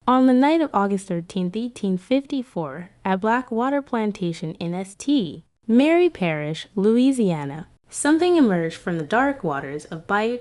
On the night of August 13, 1854, at Blackwater Plantation in St. Mary Parish, Louisiana, something emerged from the dark waters of Bayou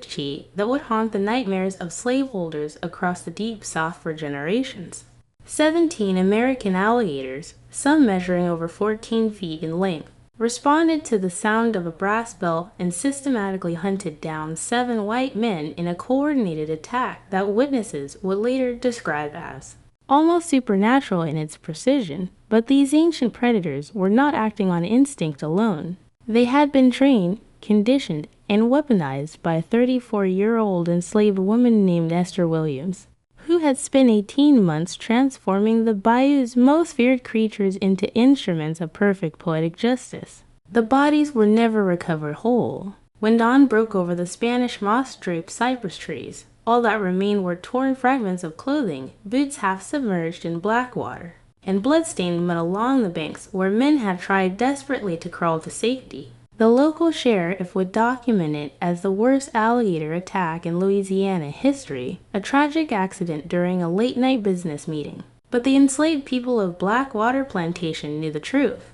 that would haunt the nightmares of slaveholders across the deep South for generations. 17 American alligators, some measuring over 14 feet in length, responded to the sound of a brass bell and systematically hunted down 7 white men in a coordinated attack that witnesses would later describe as almost supernatural in its precision. But these ancient predators were not acting on instinct alone. They had been trained, conditioned, and weaponized by a 34-year-old enslaved woman named Esther Williams, who had spent 18 months transforming the bayou's most feared creatures into instruments of perfect poetic justice. The bodies were never recovered whole. When dawn broke over the Spanish moss-draped cypress trees, all that remained were torn fragments of clothing, boots half submerged in black water, and blood-stained mud along the banks where men had tried desperately to crawl to safety. The local sheriff would document it as the worst alligator attack in Louisiana history, a tragic accident during a late-night business meeting. But the enslaved people of Blackwater Plantation knew the truth.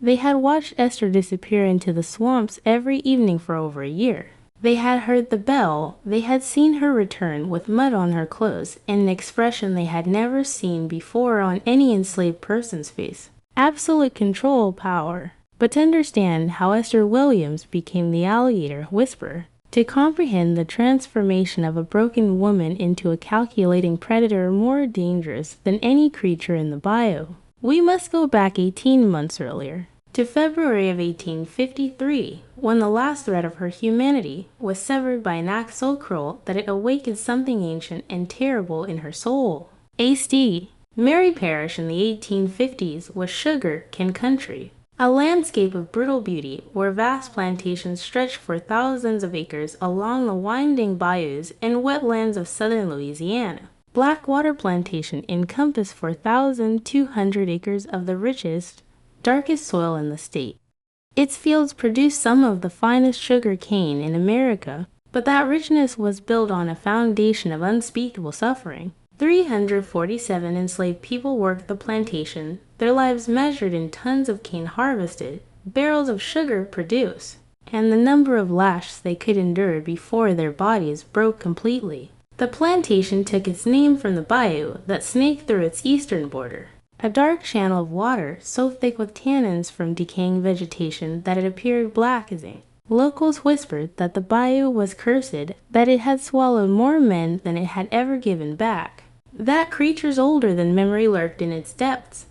They had watched Esther disappear into the swamps every evening for over a year. They had heard the bell, they had seen her return with mud on her clothes and an expression they had never seen before on any enslaved person's face. Absolute control power. But to understand how Esther Williams became the Alligator Whisperer, to comprehend the transformation of a broken woman into a calculating predator more dangerous than any creature in the bayou, we must go back 18 months earlier, to February of 1853, when the last thread of her humanity was severed by an act so cruel that it awakened something ancient and terrible in her soul. St. Mary Parish in the 1850s was sugar cane country, a landscape of brutal beauty where vast plantations stretched for thousands of acres along the winding bayous and wetlands of southern Louisiana. Blackwater Plantation encompassed 4,200 acres of the richest, darkest soil in the state. Its fields produced some of the finest sugar cane in America, but that richness was built on a foundation of unspeakable suffering. 347 enslaved people worked the plantation, their lives measured in tons of cane harvested, barrels of sugar produced, and the number of lashes they could endure before their bodies broke completely. The plantation took its name from the bayou that snaked through its eastern border, a dark channel of water so thick with tannins from decaying vegetation that it appeared black as ink. Locals whispered that the bayou was cursed, that it had swallowed more men than it had ever given back. That creatures older than memory lurked in its depths.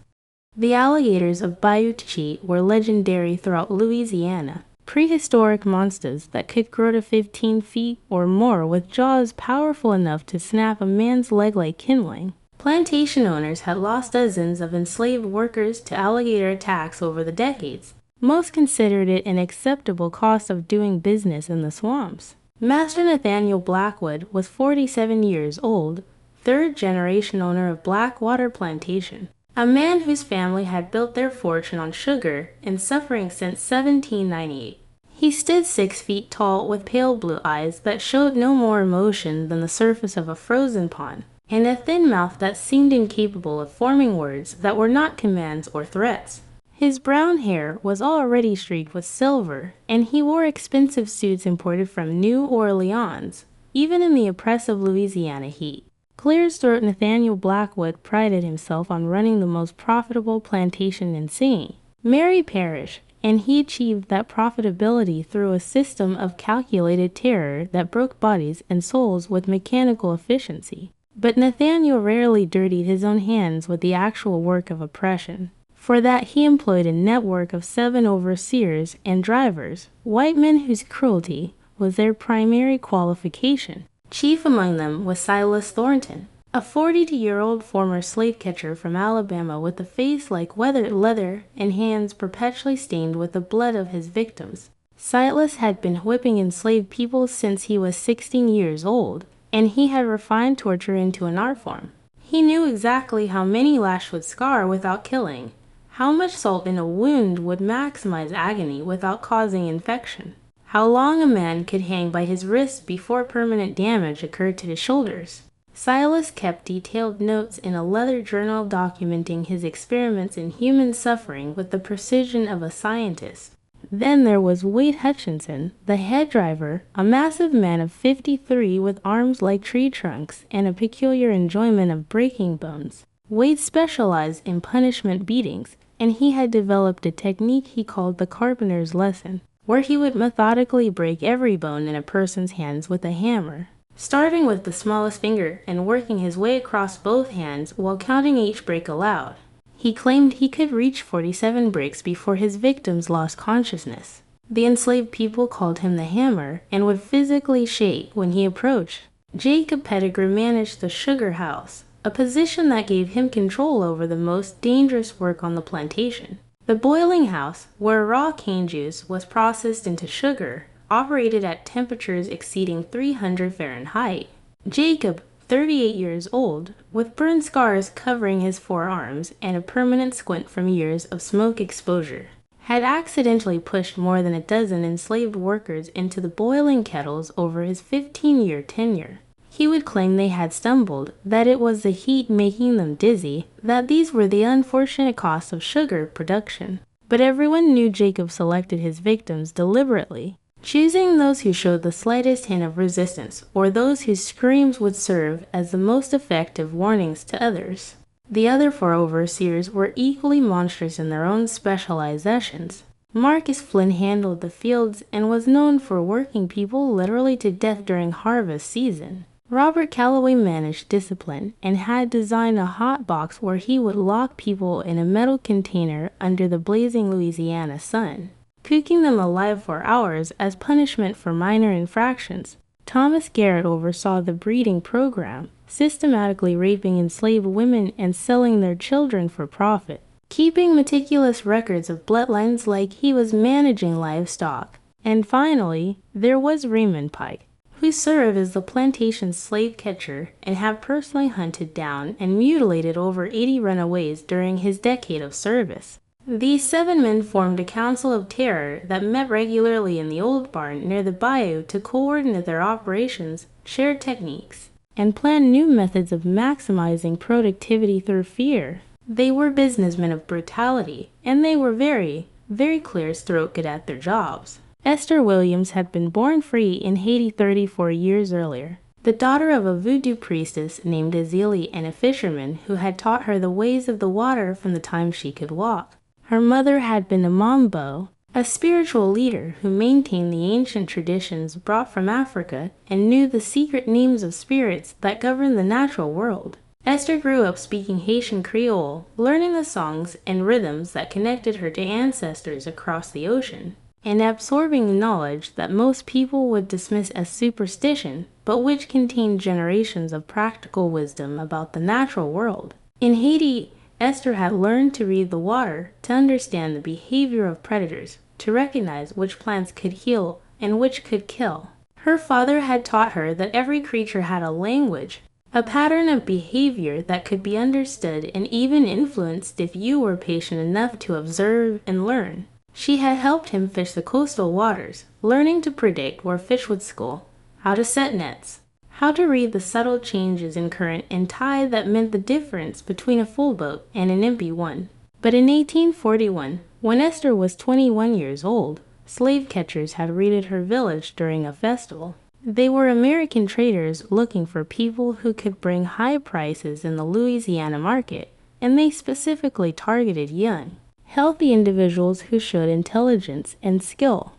The alligators of Bayou were legendary throughout Louisiana, prehistoric monsters that could grow to 15 feet or more with jaws powerful enough to snap a man's leg like kindling. Plantation owners had lost dozens of enslaved workers to alligator attacks over the decades. Most considered it an acceptable cost of doing business in the swamps. Master Nathaniel Blackwood was 47 years old, third-generation owner of Blackwater Plantation, a man whose family had built their fortune on sugar and suffering since 1798. He stood 6 feet tall with pale blue eyes that showed no more emotion than the surface of a frozen pond, and a thin mouth that seemed incapable of forming words that were not commands or threats. His brown hair was already streaked with silver, and he wore expensive suits imported from New Orleans, even in the oppressive Louisiana heat. Clear-throat Nathaniel Blackwood prided himself on running the most profitable plantation in St. Mary Parish, and he achieved that profitability through a system of calculated terror that broke bodies and souls with mechanical efficiency. But Nathaniel rarely dirtied his own hands with the actual work of oppression. For that he employed a network of 7 overseers and drivers, white men whose cruelty was their primary qualification. Chief among them was Silas Thornton, a 42-year-old former slave catcher from Alabama with a face like weathered leather and hands perpetually stained with the blood of his victims. Silas had been whipping enslaved people since he was 16 years old, and he had refined torture into an art form. He knew exactly how many lashes would scar without killing, how much salt in a wound would maximize agony without causing infection, how long a man could hang by his wrists before permanent damage occurred to his shoulders. Silas kept detailed notes in a leather journal documenting his experiments in human suffering with the precision of a scientist. Then there was Wade Hutchinson, the head driver, a massive man of 53 with arms like tree trunks and a peculiar enjoyment of breaking bones. Wade specialized in punishment beatings, and he had developed a technique he called the carpenter's lesson, where he would methodically break every bone in a person's hands with a hammer, starting with the smallest finger and working his way across both hands while counting each break aloud. He claimed he could reach 47 breaks before his victims lost consciousness. The enslaved people called him the Hammer and would physically shake when he approached. Jacob Pettigrew managed the sugar house, a position that gave him control over the most dangerous work on the plantation. The boiling house, where raw cane juice was processed into sugar, operated at temperatures exceeding 300 Fahrenheit. Jacob, 38 years old, with burn scars covering his forearms and a permanent squint from years of smoke exposure, had accidentally pushed more than a dozen enslaved workers into the boiling kettles over his 15-year tenure. He would claim they had stumbled, that it was the heat making them dizzy, that these were the unfortunate costs of sugar production. But everyone knew Jacob selected his victims deliberately, choosing those who showed the slightest hint of resistance, or those whose screams would serve as the most effective warnings to others. The other 4 overseers were equally monstrous in their own specializations. Marcus Flynn handled the fields and was known for working people literally to death during harvest season. Robert Calloway managed discipline and had designed a hot box where he would lock people in a metal container under the blazing Louisiana sun, cooking them alive for hours as punishment for minor infractions. Thomas Garrett oversaw the breeding program, systematically raping enslaved women and selling their children for profit, keeping meticulous records of bloodlines like he was managing livestock. And finally, there was Raymond Pike, who served as the plantation's slave catcher and had personally hunted down and mutilated over 80 runaways during his decade of service. These 7 men formed a council of terror that met regularly in the old barn near the bayou to coordinate their operations, share techniques, and plan new methods of maximizing productivity through fear. They were businessmen of brutality, and they were very, very clear-throated at their jobs. Esther Williams had been born free in Haiti 34 years earlier, the daughter of a voodoo priestess named Azili and a fisherman who had taught her the ways of the water from the time she could walk. Her mother had been a mambo, a spiritual leader who maintained the ancient traditions brought from Africa and knew the secret names of spirits that govern the natural world. Esther grew up speaking Haitian Creole, learning the songs and rhythms that connected her to ancestors across the ocean, and absorbing knowledge that most people would dismiss as superstition, but which contained generations of practical wisdom about the natural world. In Haiti, Esther had learned to read the water, to understand the behavior of predators, to recognize which plants could heal and which could kill. Her father had taught her that every creature had a language, a pattern of behavior that could be understood and even influenced if you were patient enough to observe and learn. She had helped him fish the coastal waters, learning to predict where fish would school, how to set nets, how to read the subtle changes in current and tide that meant the difference between a full boat and an empty one. But in 1841, when Esther was 21 years old, slave catchers had raided her village during a festival. They were American traders looking for people who could bring high prices in the Louisiana market, and they specifically targeted young, healthy individuals who showed intelligence and skill.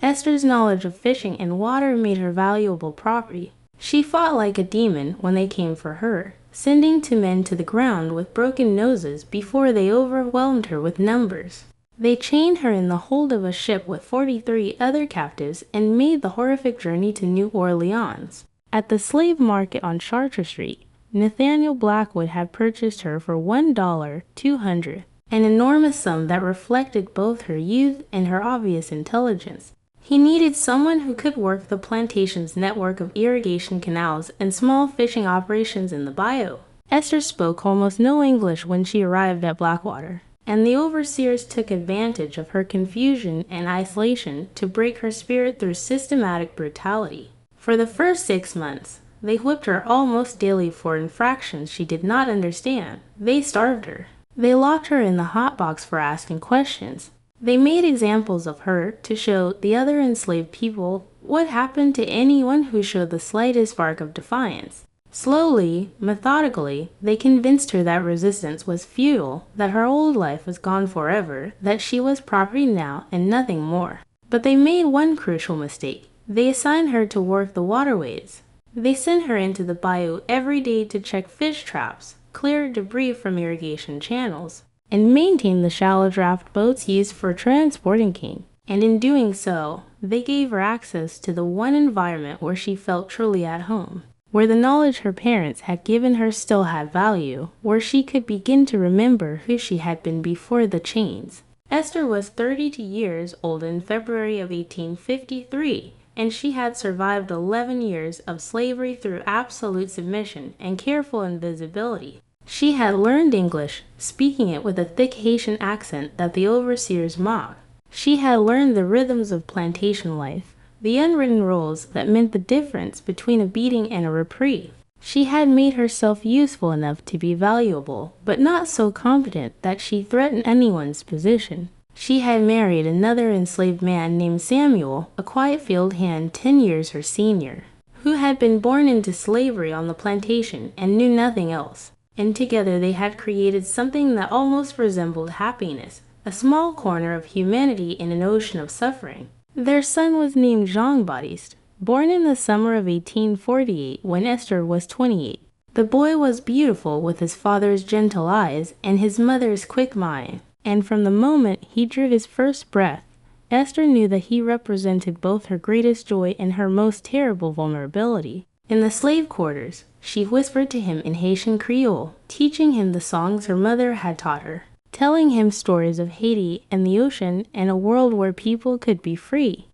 Esther's knowledge of fishing and water made her valuable property. She fought like a demon when they came for her, sending 2 men to the ground with broken noses before they overwhelmed her with numbers. They chained her in the hold of a ship with 43 other captives and made the horrific journey to New Orleans. At the slave market on Chartres Street, Nathaniel Blackwood had purchased her for $1.200, an enormous sum that reflected both her youth and her obvious intelligence. He needed someone who could work the plantation's network of irrigation canals and small fishing operations in the bayou. Esther spoke almost no English when she arrived at Blackwater, and the overseers took advantage of her confusion and isolation to break her spirit through systematic brutality. For the first 6 months, They whipped her almost daily for infractions she did not understand. They starved her. They locked her in the hot box for asking questions. They made examples of her to show the other enslaved people what happened to anyone who showed the slightest spark of defiance. Slowly, methodically, they convinced her that resistance was futile, that her old life was gone forever, that she was property now and nothing more. But they made one crucial mistake. They assigned her to work the waterways. They sent her into the bayou every day to check fish traps, clear debris from irrigation channels, and maintain the shallow draft boats used for transporting cane. And in doing so, they gave her access to the one environment where she felt truly at home, where the knowledge her parents had given her still had value, where she could begin to remember who she had been before the chains. Esther was 32 years old in February of 1853, and she had survived 11 years of slavery through absolute submission and careful invisibility. She had learned English, speaking it with a thick Haitian accent that the overseers mocked. She had learned the rhythms of plantation life, the unwritten rules that meant the difference between a beating and a reprieve. She had made herself useful enough to be valuable, but not so competent that she threatened anyone's position. She had married another enslaved man named Samuel, a quiet field hand 10 years her senior, who had been born into slavery on the plantation and knew nothing else. And together they had created something that almost resembled happiness, a small corner of humanity in an ocean of suffering. Their son was named Jean-Baptiste, born in the summer of 1848 when Esther was 28. The boy was beautiful with his father's gentle eyes and his mother's quick mind, and from the moment he drew his first breath, Esther knew that he represented both her greatest joy and her most terrible vulnerability. In the slave quarters, she whispered to him in Haitian Creole, teaching him the songs her mother had taught her, telling him stories of Haiti and the ocean and a world where people could be free.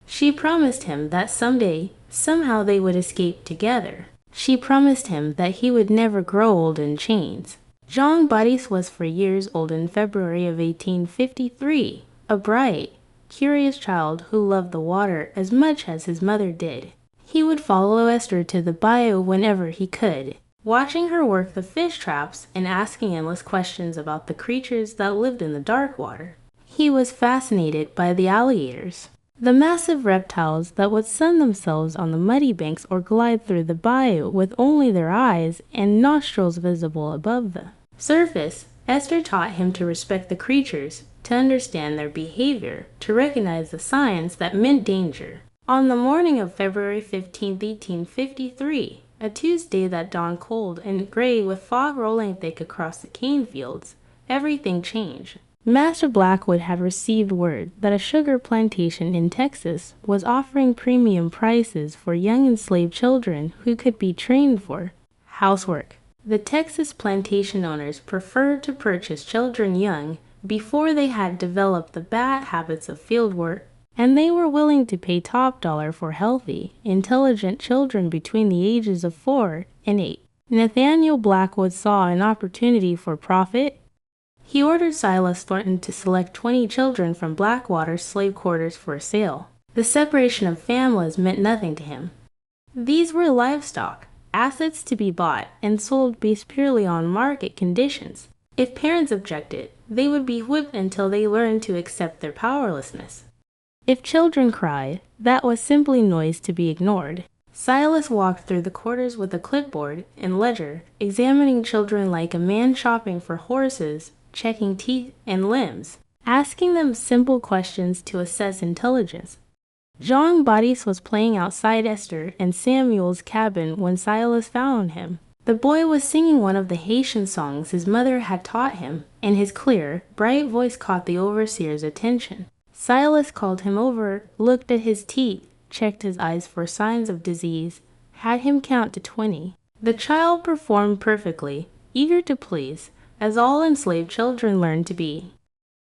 She promised him that someday, somehow they would escape together. She promised him that he would never grow old in chains. Jean-Baptiste was 4 years old in February of 1853, a bright, curious child who loved the water as much as his mother did. He would follow Esther to the bayou whenever he could, watching her work the fish traps and asking endless questions about the creatures that lived in the dark water. He was fascinated by the alligators, the massive reptiles that would sun themselves on the muddy banks or glide through the bayou with only their eyes and nostrils visible above the surface. Esther taught him to respect the creatures, to understand their behavior, to recognize the signs that meant danger. On the morning of February 15, 1853, a Tuesday that dawned cold and gray with fog rolling thick across the cane fields, everything changed. Master Blackwood had received word that a sugar plantation in Texas was offering premium prices for young enslaved children who could be trained for housework. The Texas plantation owners preferred to purchase children young before they had developed the bad habits of field work, and they were willing to pay top dollar for healthy, intelligent children between the ages of 4 and 8. Nathaniel Blackwood saw an opportunity for profit. He ordered Silas Thornton to select 20 children from Blackwater slave quarters for sale. The separation of families meant nothing to him. These were livestock, assets to be bought and sold based purely on market conditions. If parents objected, they would be whipped until they learned to accept their powerlessness. If children cried, that was simply noise to be ignored. Silas walked through the quarters with a clipboard and ledger, examining children like a man shopping for horses, checking teeth and limbs, asking them simple questions to assess intelligence. Jean-Baptiste was playing outside Esther and Samuel's cabin when Silas found him. The boy was singing one of the Haitian songs his mother had taught him, and his clear, bright voice caught the overseer's attention. Silas called him over, looked at his teeth, checked his eyes for signs of disease, had him count to 20. The child performed perfectly, eager to please, as all enslaved children learned to be.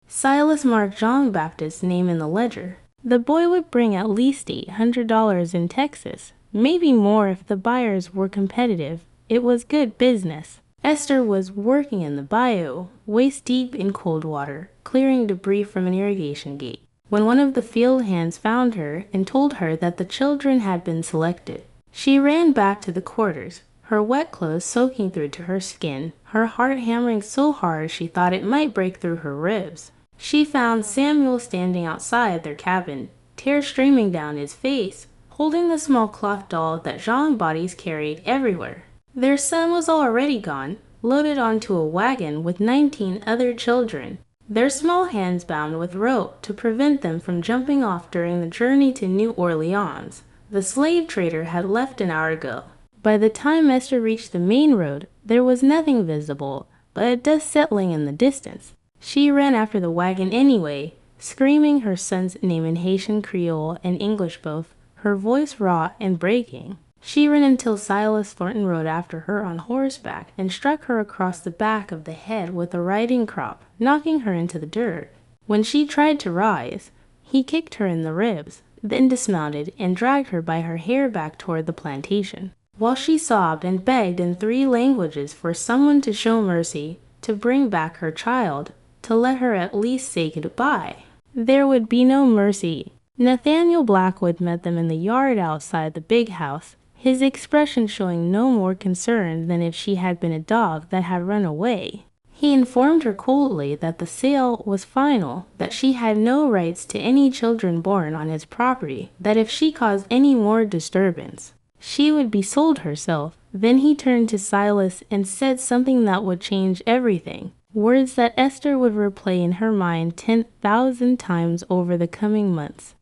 Silas marked Jean-Baptiste's name in the ledger. The boy would bring at least $800 in Texas, maybe more if the buyers were competitive. It was good business. Esther was working in the bayou, waist deep in cold water, clearing debris from an irrigation gate, when one of the field hands found her and told her that the children had been selected. She ran back to the quarters, her wet clothes soaking through to her skin, her heart hammering so hard she thought it might break through her ribs. She found Samuel standing outside their cabin, tears streaming down his face, holding the small cloth doll that Jean bodies carried everywhere. Their son was already gone, loaded onto a wagon with 19 other children, their small hands bound with rope to prevent them from jumping off during the journey to New Orleans. The slave trader had left an hour ago. By the time Esther reached the main road, there was nothing visible but a dust settling in the distance. She ran after the wagon anyway, screaming her son's name in Haitian Creole and English both, her voice raw and breaking. She ran until Silas Thornton rode after her on horseback and struck her across the back of the head with a riding crop, knocking her into the dirt. When she tried to rise, he kicked her in the ribs, then dismounted and dragged her by her hair back toward the plantation. While she sobbed and begged in 3 languages for someone to show mercy, to bring back her child, to let her at least say goodbye. There would be no mercy. Nathaniel Blackwood met them in the yard outside the big house, his expression showing no more concern than if she had been a dog that had run away. He informed her coldly that the sale was final, that she had no rights to any children born on his property, that if she caused any more disturbance, she would be sold herself. Then he turned to Silas and said something that would change everything, words that Esther would replay in her mind 10,000 times over the coming months.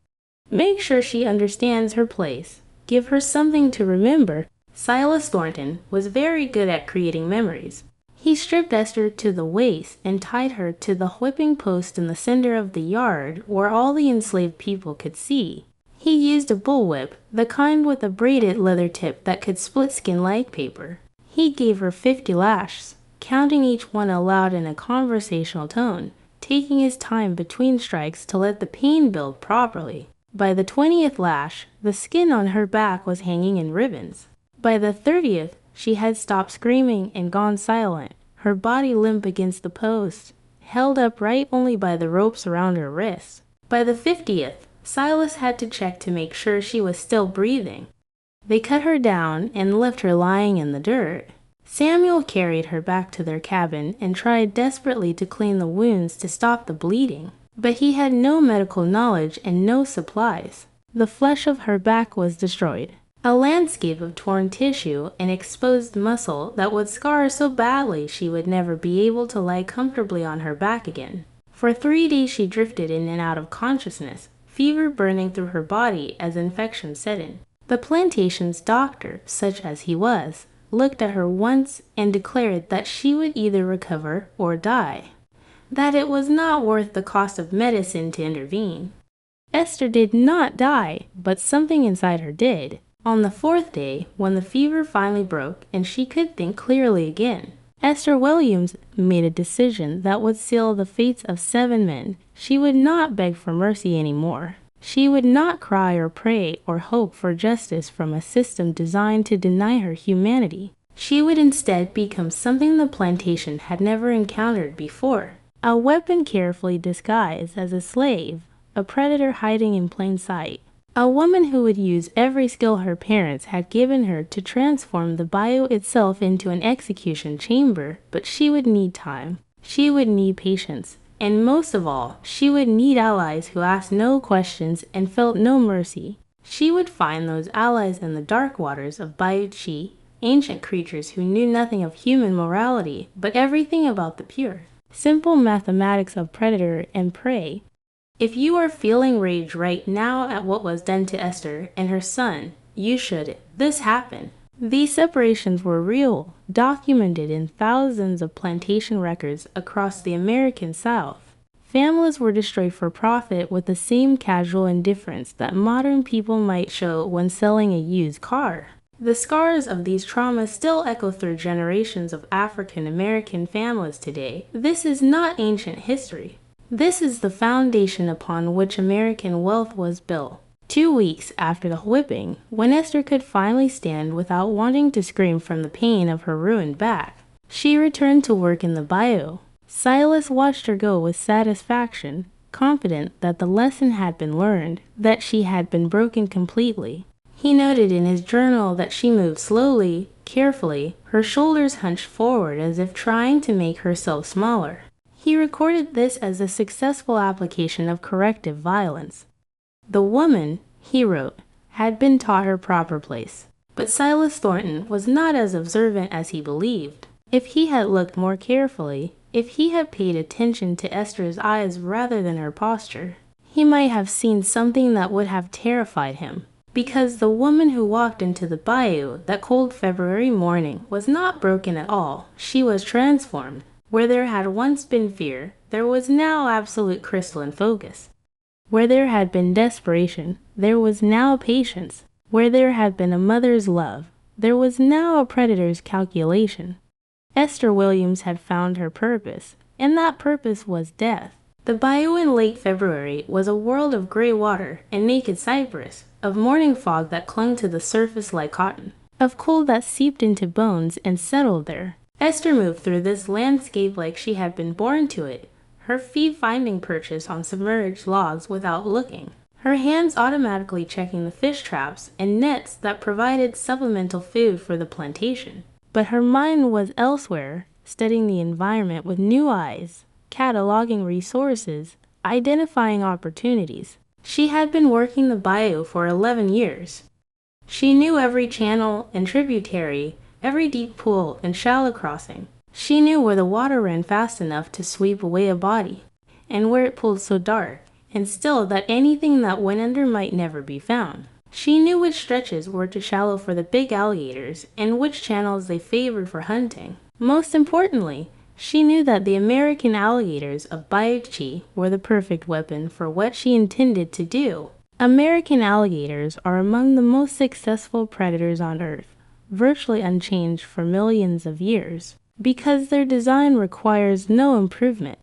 Make sure she understands her place. Give her something to remember. Silas Thornton was very good at creating memories. He stripped Esther to the waist and tied her to the whipping post in the center of the yard where all the enslaved people could see. He used a bullwhip, the kind with a braided leather tip that could split skin like paper. He gave her 50 lashes, counting each one aloud in a conversational tone, taking his time between strikes to let the pain build properly. By the 20th lash, the skin on her back was hanging in ribbons. By the 30th, she had stopped screaming and gone silent, her body limp against the post, held upright only by the ropes around her wrists. By the 50th, Silas had to check to make sure she was still breathing. They cut her down and left her lying in the dirt. Samuel carried her back to their cabin and tried desperately to clean the wounds to stop the bleeding. But he had no medical knowledge and no supplies. The flesh of her back was destroyed. A landscape of torn tissue and exposed muscle that would scar so badly she would never be able to lie comfortably on her back again. For 3 days she drifted in and out of consciousness, fever burning through her body as infection set in. The plantation's doctor, such as he was, looked at her once and declared that she would either recover or die, that it was not worth the cost of medicine to intervene. Esther did not die, but something inside her did. On the 4th day, when the fever finally broke and she could think clearly again, Esther Williams made a decision that would seal the fates of 7 men. She would not beg for mercy anymore. She would not cry or pray or hope for justice from a system designed to deny her humanity. She would instead become something the plantation had never encountered before. A weapon carefully disguised as a slave, a predator hiding in plain sight. A woman who would use every skill her parents had given her to transform the bayou itself into an execution chamber, but she would need time. She would need patience. And most of all, she would need allies who asked no questions and felt no mercy. She would find those allies in the dark waters of Bayou Chi, ancient creatures who knew nothing of human morality, but everything about the pure. Simple mathematics of predator and prey. If you are feeling rage right now at what was done to Esther and her son, you should. This happened. These separations were real, documented in thousands of plantation records across the American South. Families were destroyed for profit with the same casual indifference that modern people might show when selling a used car. The scars of these traumas still echo through generations of African American families today. This is not ancient history. This is the foundation upon which American wealth was built. 2 weeks after the whipping, when Esther could finally stand without wanting to scream from the pain of her ruined back, she returned to work in the bayou. Silas watched her go with satisfaction, confident that the lesson had been learned, that she had been broken completely. He noted in his journal that she moved slowly, carefully, her shoulders hunched forward as if trying to make herself smaller. He recorded this as a successful application of corrective violence. The woman, he wrote, had been taught her proper place. But Silas Thornton was not as observant as he believed. If he had looked more carefully, if he had paid attention to Esther's eyes rather than her posture, he might have seen something that would have terrified him. Because the woman who walked into the bayou that cold February morning was not broken at all. She was transformed. Where there had once been fear, there was now absolute crystalline focus. Where there had been desperation, there was now patience. Where there had been a mother's love, there was now a predator's calculation. Esther Williams had found her purpose, and that purpose was death. The bayou in late February was a world of gray water and naked cypress, of morning fog that clung to the surface like cotton, of cold that seeped into bones and settled there. Esther moved through this landscape like she had been born to it, her feet finding purchase on submerged logs without looking, her hands automatically checking the fish traps and nets that provided supplemental food for the plantation. But her mind was elsewhere, studying the environment with new eyes, cataloging resources, identifying opportunities. She had been working the bayou for 11 years. She knew every channel and tributary, every deep pool and shallow crossing. She knew where the water ran fast enough to sweep away a body, and where it pulled so dark and still that anything that went under might never be found. She knew which stretches were too shallow for the big alligators and which channels they favored for hunting. Most importantly, she knew that the American alligators of Bayou Chi were the perfect weapon for what she intended to do. American alligators are among the most successful predators on Earth, virtually unchanged for millions of years, because their design requires no improvement.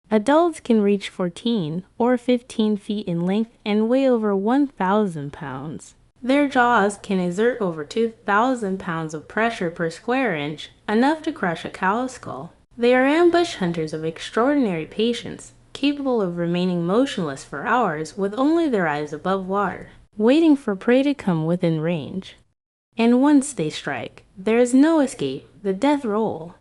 Adults can reach 14 or 15 feet in length and weigh over 1,000 pounds. Their jaws can exert over 2,000 pounds of pressure per square inch, enough to crush a cow's skull. They are ambush hunters of extraordinary patience, capable of remaining motionless for hours with only their eyes above water, waiting for prey to come within range. And once they strike, there is no escape, the death roll.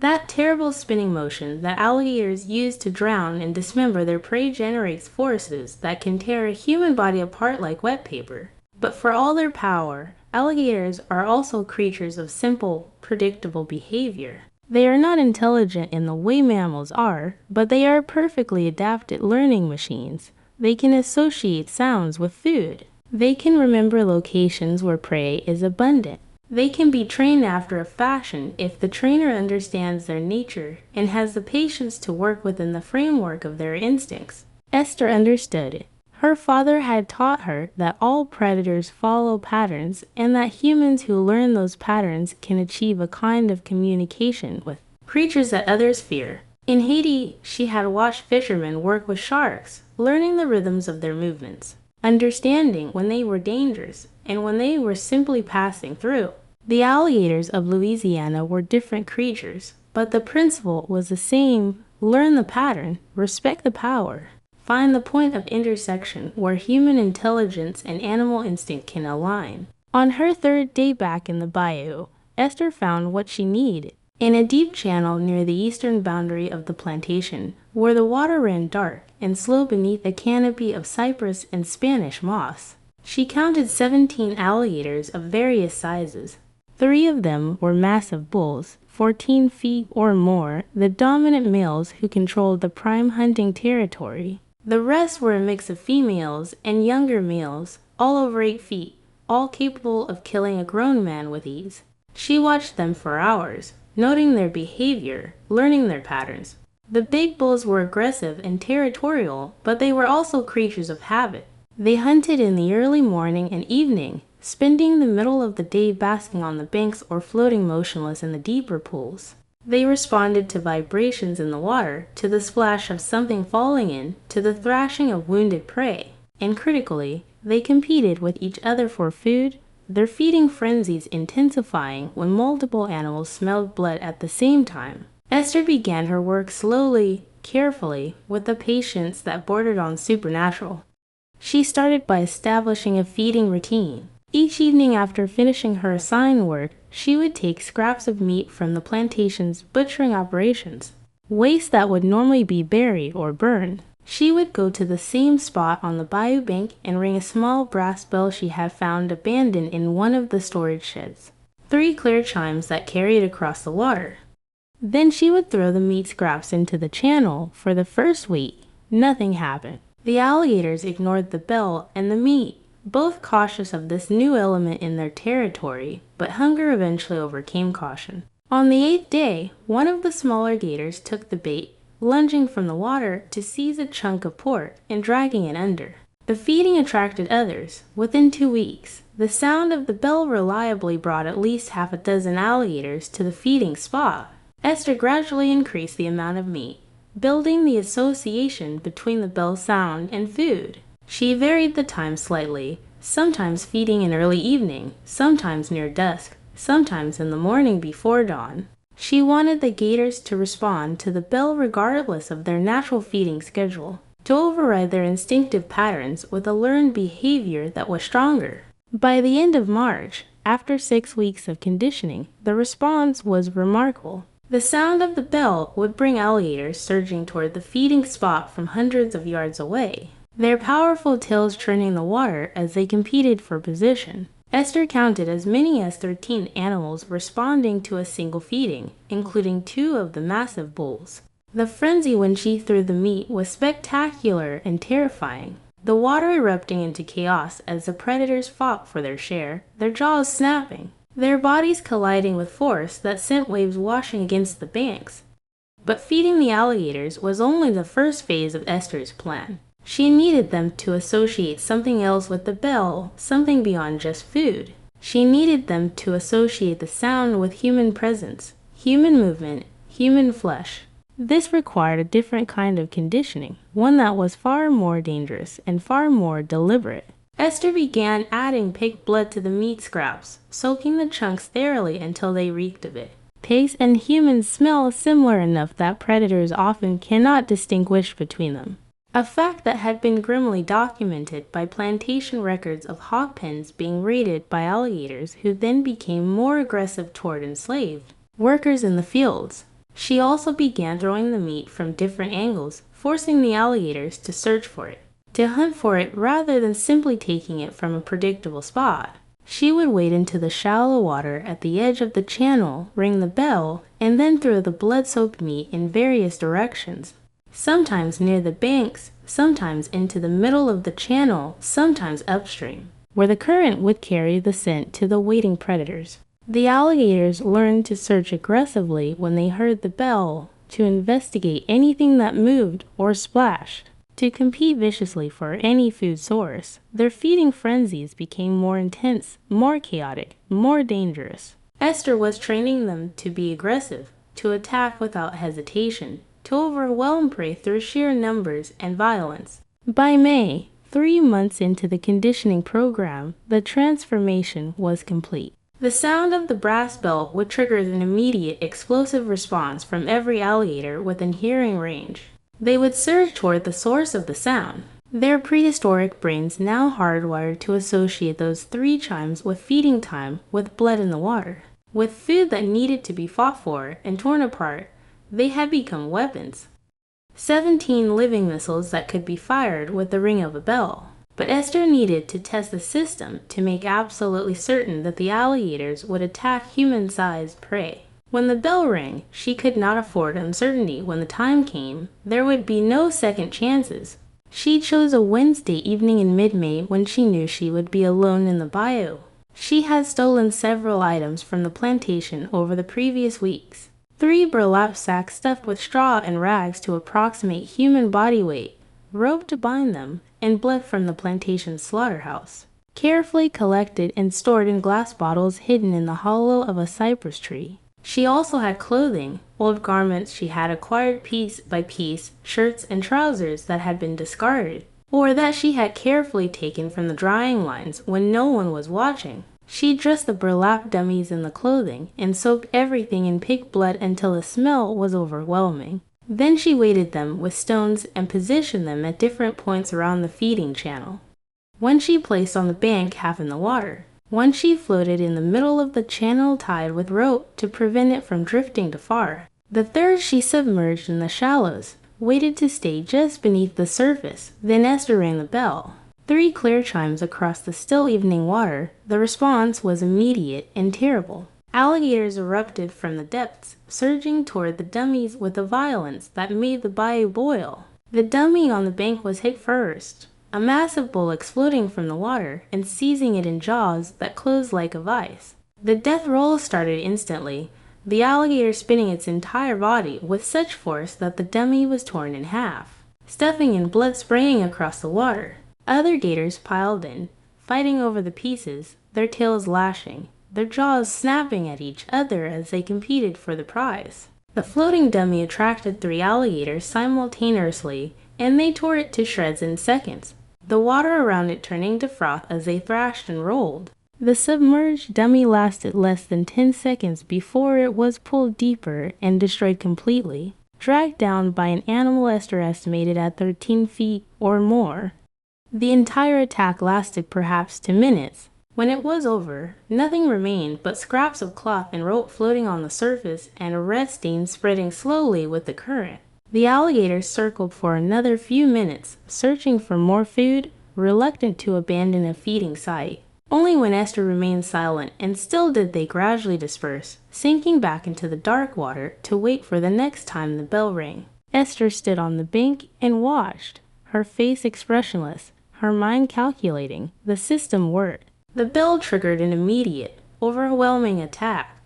That terrible spinning motion that alligators use to drown and dismember their prey generates forces that can tear a human body apart like wet paper. But for all their power, alligators are also creatures of simple, predictable behavior. They are not intelligent in the way mammals are, but they are perfectly adapted learning machines. They can associate sounds with food. They can remember locations where prey is abundant. They can be trained after a fashion if the trainer understands their nature and has the patience to work within the framework of their instincts. Esther understood it. Her father had taught her that all predators follow patterns and that humans who learn those patterns can achieve a kind of communication with creatures that others fear. In Haiti, she had watched fishermen work with sharks, learning the rhythms of their movements, understanding when they were dangerous and when they were simply passing through. The alligators of Louisiana were different creatures, but the principle was the same: learn the pattern, respect the power, find the point of intersection where human intelligence and animal instinct can align. On her third day back in the bayou, Esther found what she needed. In a deep channel near the eastern boundary of the plantation, where the water ran dark and slow beneath a canopy of cypress and Spanish moss, she counted 17 alligators of various sizes. 3 of them were massive bulls, 14 feet or more, the dominant males who controlled the prime hunting territory. The rest were a mix of females and younger males, all over 8 feet, all capable of killing a grown man with ease. She watched them for hours, noting their behavior, learning their patterns. The big bulls were aggressive and territorial, but they were also creatures of habit. They hunted in the early morning and evening, spending the middle of the day basking on the banks or floating motionless in the deeper pools. They responded to vibrations in the water, to the splash of something falling in, to the thrashing of wounded prey. And critically, they competed with each other for food, their feeding frenzies intensifying when multiple animals smelled blood at the same time. Esther began her work slowly, carefully, with a patience that bordered on supernatural. She started by establishing a feeding routine. Each evening after finishing her assigned work, she would take scraps of meat from the plantation's butchering operations, waste that would normally be buried or burned. She would go to the same spot on the bayou bank and ring a small brass bell she had found abandoned in one of the storage sheds. 3 clear chimes that carried across the water. Then she would throw the meat scraps into the channel. For the first week, nothing happened. The alligators ignored the bell and the meat, both cautious of this new element in their territory, but hunger eventually overcame caution. On the 8th day, one of the smaller gators took the bait, lunging from the water to seize a chunk of pork and dragging it under. The feeding attracted others. Within 2 weeks, the sound of the bell reliably brought at least half a dozen alligators to the feeding spot. Esther gradually increased the amount of meat, building the association between the bell sound and food. She varied the time slightly, sometimes feeding in early evening, sometimes near dusk, sometimes in the morning before dawn. She wanted the gators to respond to the bell regardless of their natural feeding schedule, to override their instinctive patterns with a learned behavior that was stronger. By the end of March, after 6 weeks of conditioning, the response was remarkable. The sound of the bell would bring alligators surging toward the feeding spot from hundreds of yards away, their powerful tails churning the water as they competed for position. Esther counted as many as 13 animals responding to a single feeding, including 2 of the massive bulls. The frenzy when she threw the meat was spectacular and terrifying, the water erupting into chaos as the predators fought for their share, their jaws snapping, their bodies colliding with force that sent waves washing against the banks. But feeding the alligators was only the first phase of Esther's plan. She needed them to associate something else with the bell, something beyond just food. She needed them to associate the sound with human presence, human movement, human flesh. This required a different kind of conditioning, one that was far more dangerous and far more deliberate. Esther began adding pig blood to the meat scraps, soaking the chunks thoroughly until they reeked of it. Pigs and humans smell similar enough that predators often cannot distinguish between them, a fact that had been grimly documented by plantation records of hog pens being raided by alligators who then became more aggressive toward enslaved workers in the fields. She also began throwing the meat from different angles, forcing the alligators to search for it, to hunt for it rather than simply taking it from a predictable spot. She would wade into the shallow water at the edge of the channel, ring the bell, and then throw the blood-soaked meat in various directions, sometimes near the banks, sometimes into the middle of the channel, sometimes upstream, where the current would carry the scent to the waiting predators. The alligators learned to search aggressively when they heard the bell, to investigate anything that moved or splashed, to compete viciously for any food source. Their feeding frenzies became more intense, more chaotic, more dangerous. Esther was training them to be aggressive, to attack without hesitation, to overwhelm prey through sheer numbers and violence. By May, 3 months into the conditioning program, the transformation was complete. The sound of the brass bell would trigger an immediate explosive response from every alligator within hearing range. They would surge toward the source of the sound, their prehistoric brains now hardwired to associate those 3 chimes with feeding time, with blood in the water, with food that needed to be fought for and torn apart. They had become weapons. 17 living missiles that could be fired with the ring of a bell. But Esther needed to test the system to make absolutely certain that the alligators would attack human-sized prey. When the bell rang, she could not afford uncertainty. When the time came, there would be no second chances. She chose a Wednesday evening in mid-May when she knew she would be alone in the bayou. She had stolen several items from the plantation over the previous weeks. 3 burlap sacks stuffed with straw and rags to approximate human body weight, rope to bind them, and blood from the plantation's slaughterhouse, carefully collected and stored in glass bottles hidden in the hollow of a cypress tree. She also had clothing, old garments she had acquired piece by piece, shirts and trousers that had been discarded, or that she had carefully taken from the drying lines when no one was watching. She dressed the burlap dummies in the clothing and soaked everything in pig blood until the smell was overwhelming. Then she weighted them with stones and positioned them at different points around the feeding channel. One she placed on the bank half in the water, One she floated in the middle of the channel tied with rope to prevent it from drifting too far. The third she submerged in the shallows, waited to stay just beneath the surface, then Esther rang the bell. 3 clear chimes across the still evening water. The response was immediate and terrible. Alligators erupted from the depths, surging toward the dummies with a violence that made the bayou boil. The dummy on the bank was hit first, a massive bull exploding from the water and seizing it in jaws that closed like a vice. The death roll started instantly, the alligator spinning its entire body with such force that the dummy was torn in half, stuffing and blood spraying across the water. Other gators piled in, fighting over the pieces, their tails lashing, their jaws snapping at each other as they competed for the prize. The floating dummy attracted 3 alligators simultaneously, and they tore it to shreds in seconds, the water around it turning to froth as they thrashed and rolled. The submerged dummy lasted less than 10 seconds before it was pulled deeper and destroyed completely, dragged down by an animal Esther estimated at 13 feet or more. The entire attack lasted perhaps 2 minutes. When it was over, nothing remained but scraps of cloth and rope floating on the surface and resting, spreading slowly with the current. The alligators circled for another few minutes, searching for more food, reluctant to abandon a feeding site. Only when Esther remained silent, and still did they gradually disperse, sinking back into the dark water to wait for the next time the bell rang. Esther stood on the bank and watched, her face expressionless, her mind calculating. The system worked. The bell triggered an immediate, overwhelming attack.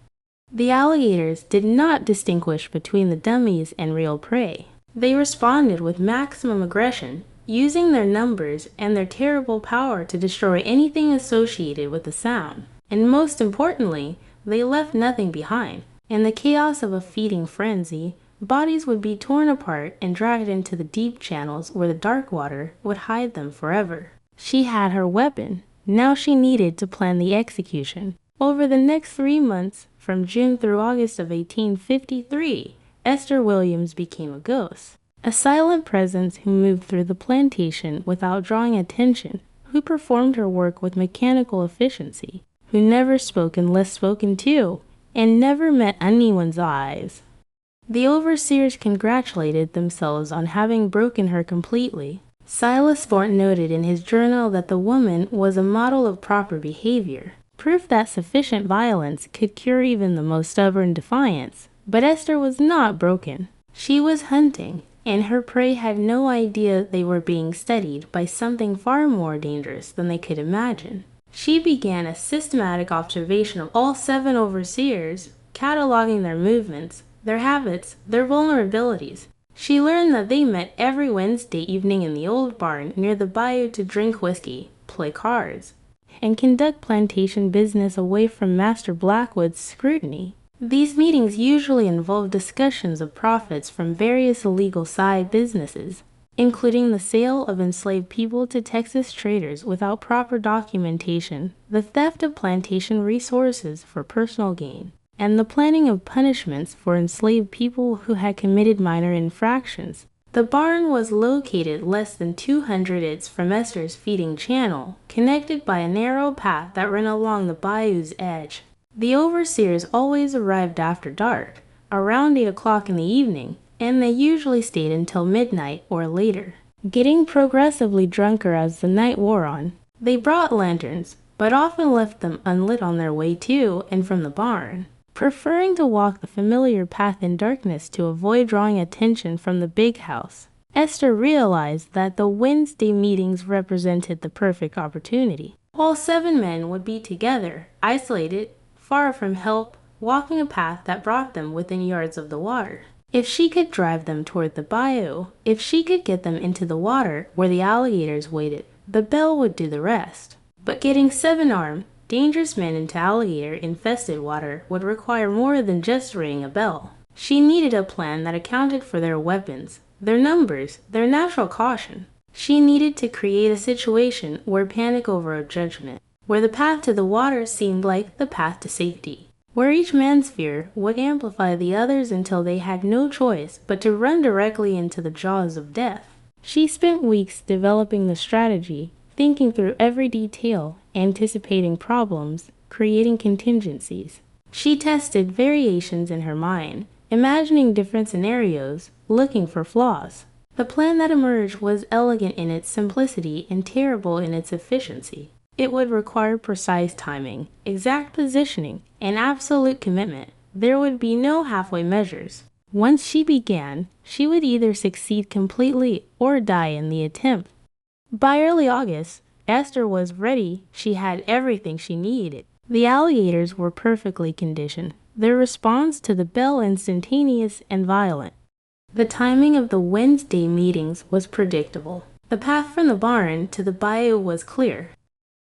The alligators did not distinguish between the dummies and real prey. They responded with maximum aggression, using their numbers and their terrible power to destroy anything associated with the sound. And most importantly, they left nothing behind. In the chaos of a feeding frenzy, bodies would be torn apart and dragged into the deep channels where the dark water would hide them forever. She had her weapon. Now she needed to plan the execution. Over the next 3 months, from June through August of 1853, Esther Williams became a ghost. A silent presence who moved through the plantation without drawing attention, who performed her work with mechanical efficiency, who never spoke unless spoken to, and never met anyone's eyes. The overseers congratulated themselves on having broken her completely. Silas Thornton noted in his journal that the woman was a model of proper behavior, proof that sufficient violence could cure even the most stubborn defiance. But Esther was not broken. She was hunting, and her prey had no idea they were being studied by something far more dangerous than they could imagine. She began a systematic observation of all 7 overseers, cataloging their movements, their habits, their vulnerabilities. She learned that they met every Wednesday evening in the old barn near the bayou to drink whiskey, play cards, and conduct plantation business away from Master Blackwood's scrutiny. These meetings usually involved discussions of profits from various illegal side businesses, including the sale of enslaved people to Texas traders without proper documentation, the theft of plantation resources for personal gain, and the planning of punishments for enslaved people who had committed minor infractions. The barn was located less than 200 yards from Esther's feeding channel, connected by a narrow path that ran along the bayou's edge. The overseers always arrived after dark, around 8 o'clock in the evening, and they usually stayed until midnight or later, getting progressively drunker as the night wore on. They brought lanterns, but often left them unlit on their way to and from the barn, preferring to walk the familiar path in darkness to avoid drawing attention from the big house. Esther realized that the Wednesday meetings represented the perfect opportunity. All 7 men would be together, isolated, far from help, walking a path that brought them within yards of the water. If she could drive them toward the bayou, if she could get them into the water where the alligators waited, the bell would do the rest. But getting 7 armed, dangerous men into alligator-infested water would require more than just ringing a bell. She needed a plan that accounted for their weapons, their numbers, their natural caution. She needed to create a situation where panic overrode judgment, where the path to the water seemed like the path to safety, where each man's fear would amplify the others until they had no choice but to run directly into the jaws of death. She spent weeks developing the strategy, thinking through every detail, anticipating problems, creating contingencies. She tested variations in her mind, imagining different scenarios, looking for flaws. The plan that emerged was elegant in its simplicity and terrible in its efficiency. It would require precise timing, exact positioning, and absolute commitment. There would be no halfway measures. Once she began, she would either succeed completely or die in the attempt. By early August, Esther was ready. She had everything she needed. The alligators were perfectly conditioned, their response to the bell instantaneous and violent. The timing of the Wednesday meetings was predictable. The path from the barn to the bayou was clear.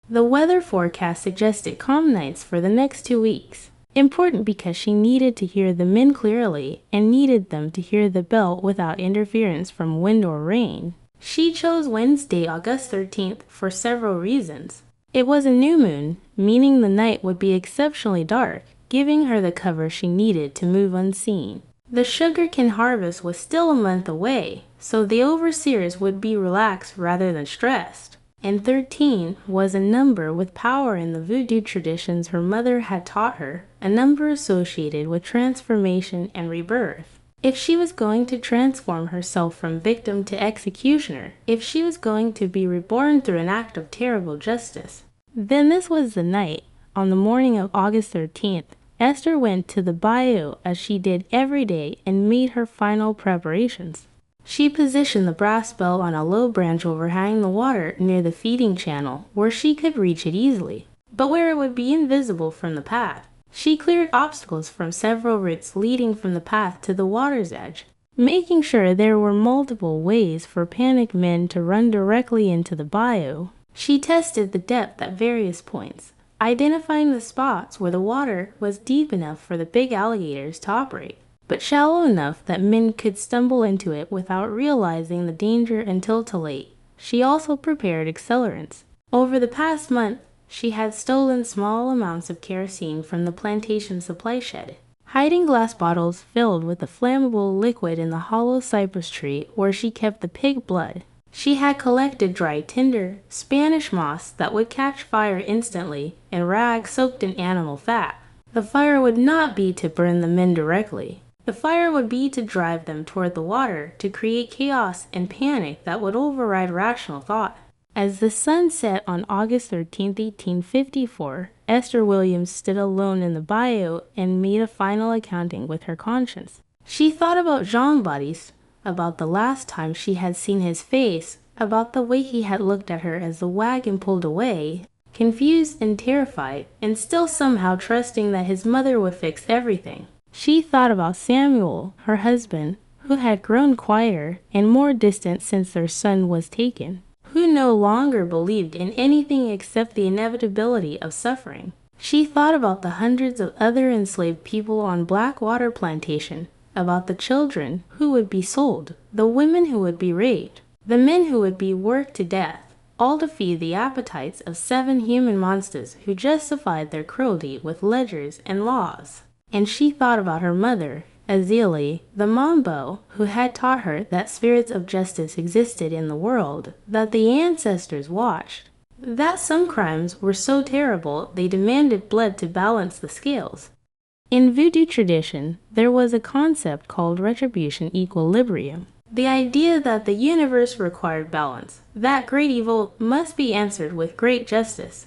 The weather forecast suggested calm nights for the next 2 weeks. Important because she needed to hear the men clearly and needed them to hear the bell without interference from wind or rain. She chose Wednesday, August 13th for several reasons. It was a new moon, meaning the night would be exceptionally dark, giving her the cover she needed to move unseen. The sugarcane harvest was still a month away, so the overseers would be relaxed rather than stressed. And 13 was a number with power in the voodoo traditions her mother had taught her, a number associated with transformation and rebirth. If she was going to transform herself from victim to executioner, if she was going to be reborn through an act of terrible justice, then this was the night. On the morning of August 13th, Esther went to the bayou as she did every day and made her final preparations. She positioned the brass bell on a low branch overhanging the water near the feeding channel where she could reach it easily, but where it would be invisible from the path. She cleared obstacles from several routes leading from the path to the water's edge, making sure there were multiple ways for panicked men to run directly into the bayou. She tested the depth at various points, identifying the spots where the water was deep enough for the big alligators to operate, but shallow enough that men could stumble into it without realizing the danger until too late. She also prepared accelerants. Over the past month, she had stolen small amounts of kerosene from the plantation supply shed, hiding glass bottles filled with the flammable liquid in the hollow cypress tree where she kept the pig blood. She had collected dry tinder, Spanish moss that would catch fire instantly, and rags soaked in animal fat. The fire would not be to burn the men directly. The fire would be to drive them toward the water, to create chaos and panic that would override rational thought. As the sun set on August 13, 1854, Esther Williams stood alone in the bayou and made a final accounting with her conscience. She thought about Jean-Baptiste, about the last time she had seen his face, about the way he had looked at her as the wagon pulled away, confused and terrified, and still somehow trusting that his mother would fix everything. She thought about Samuel, her husband, who had grown quieter and more distant since their son was taken, who no longer believed in anything except the inevitability of suffering. She thought about the hundreds of other enslaved people on Blackwater Plantation, about the children who would be sold, the women who would be raped, the men who would be worked to death, all to feed the appetites of 7 human monsters who justified their cruelty with ledgers and laws. And she thought about her mother, Azili, the Mambo, who had taught her that spirits of justice existed in the world, that the ancestors watched, that some crimes were so terrible they demanded blood to balance the scales. In voodoo tradition, there was a concept called retribution equilibrium, the idea that the universe required balance, that great evil must be answered with great justice,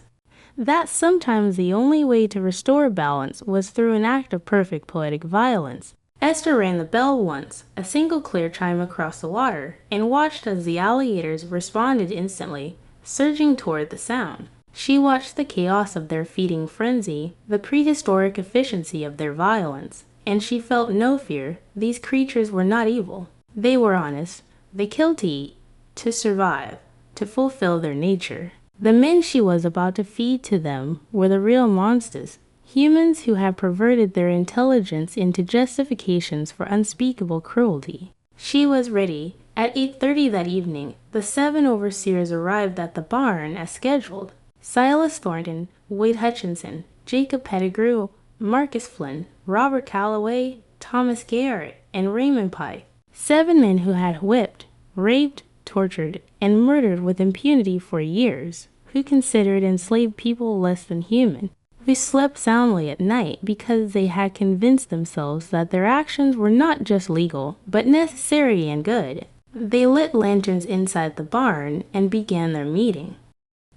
that sometimes the only way to restore balance was through an act of perfect poetic violence. Esther rang the bell once, a single clear chime across the water, and watched as the alligators responded instantly, surging toward the sound. She watched the chaos of their feeding frenzy, the prehistoric efficiency of their violence, and she felt no fear. These creatures were not evil. They were honest. They killed to eat, to survive, to fulfill their nature. The men she was about to feed to them were the real monsters, humans who had perverted their intelligence into justifications for unspeakable cruelty. She was ready. At 8:30 that evening, the 7 overseers arrived at the barn as scheduled. Silas Thornton, Wade Hutchinson, Jacob Pettigrew, Marcus Flynn, Robert Calloway, Thomas Garrett, and Raymond Pike. 7 men who had whipped, raped, tortured, and murdered with impunity for years, who considered enslaved people less than human, who slept soundly at night because they had convinced themselves that their actions were not just legal, but necessary and good. They lit lanterns inside the barn and began their meeting.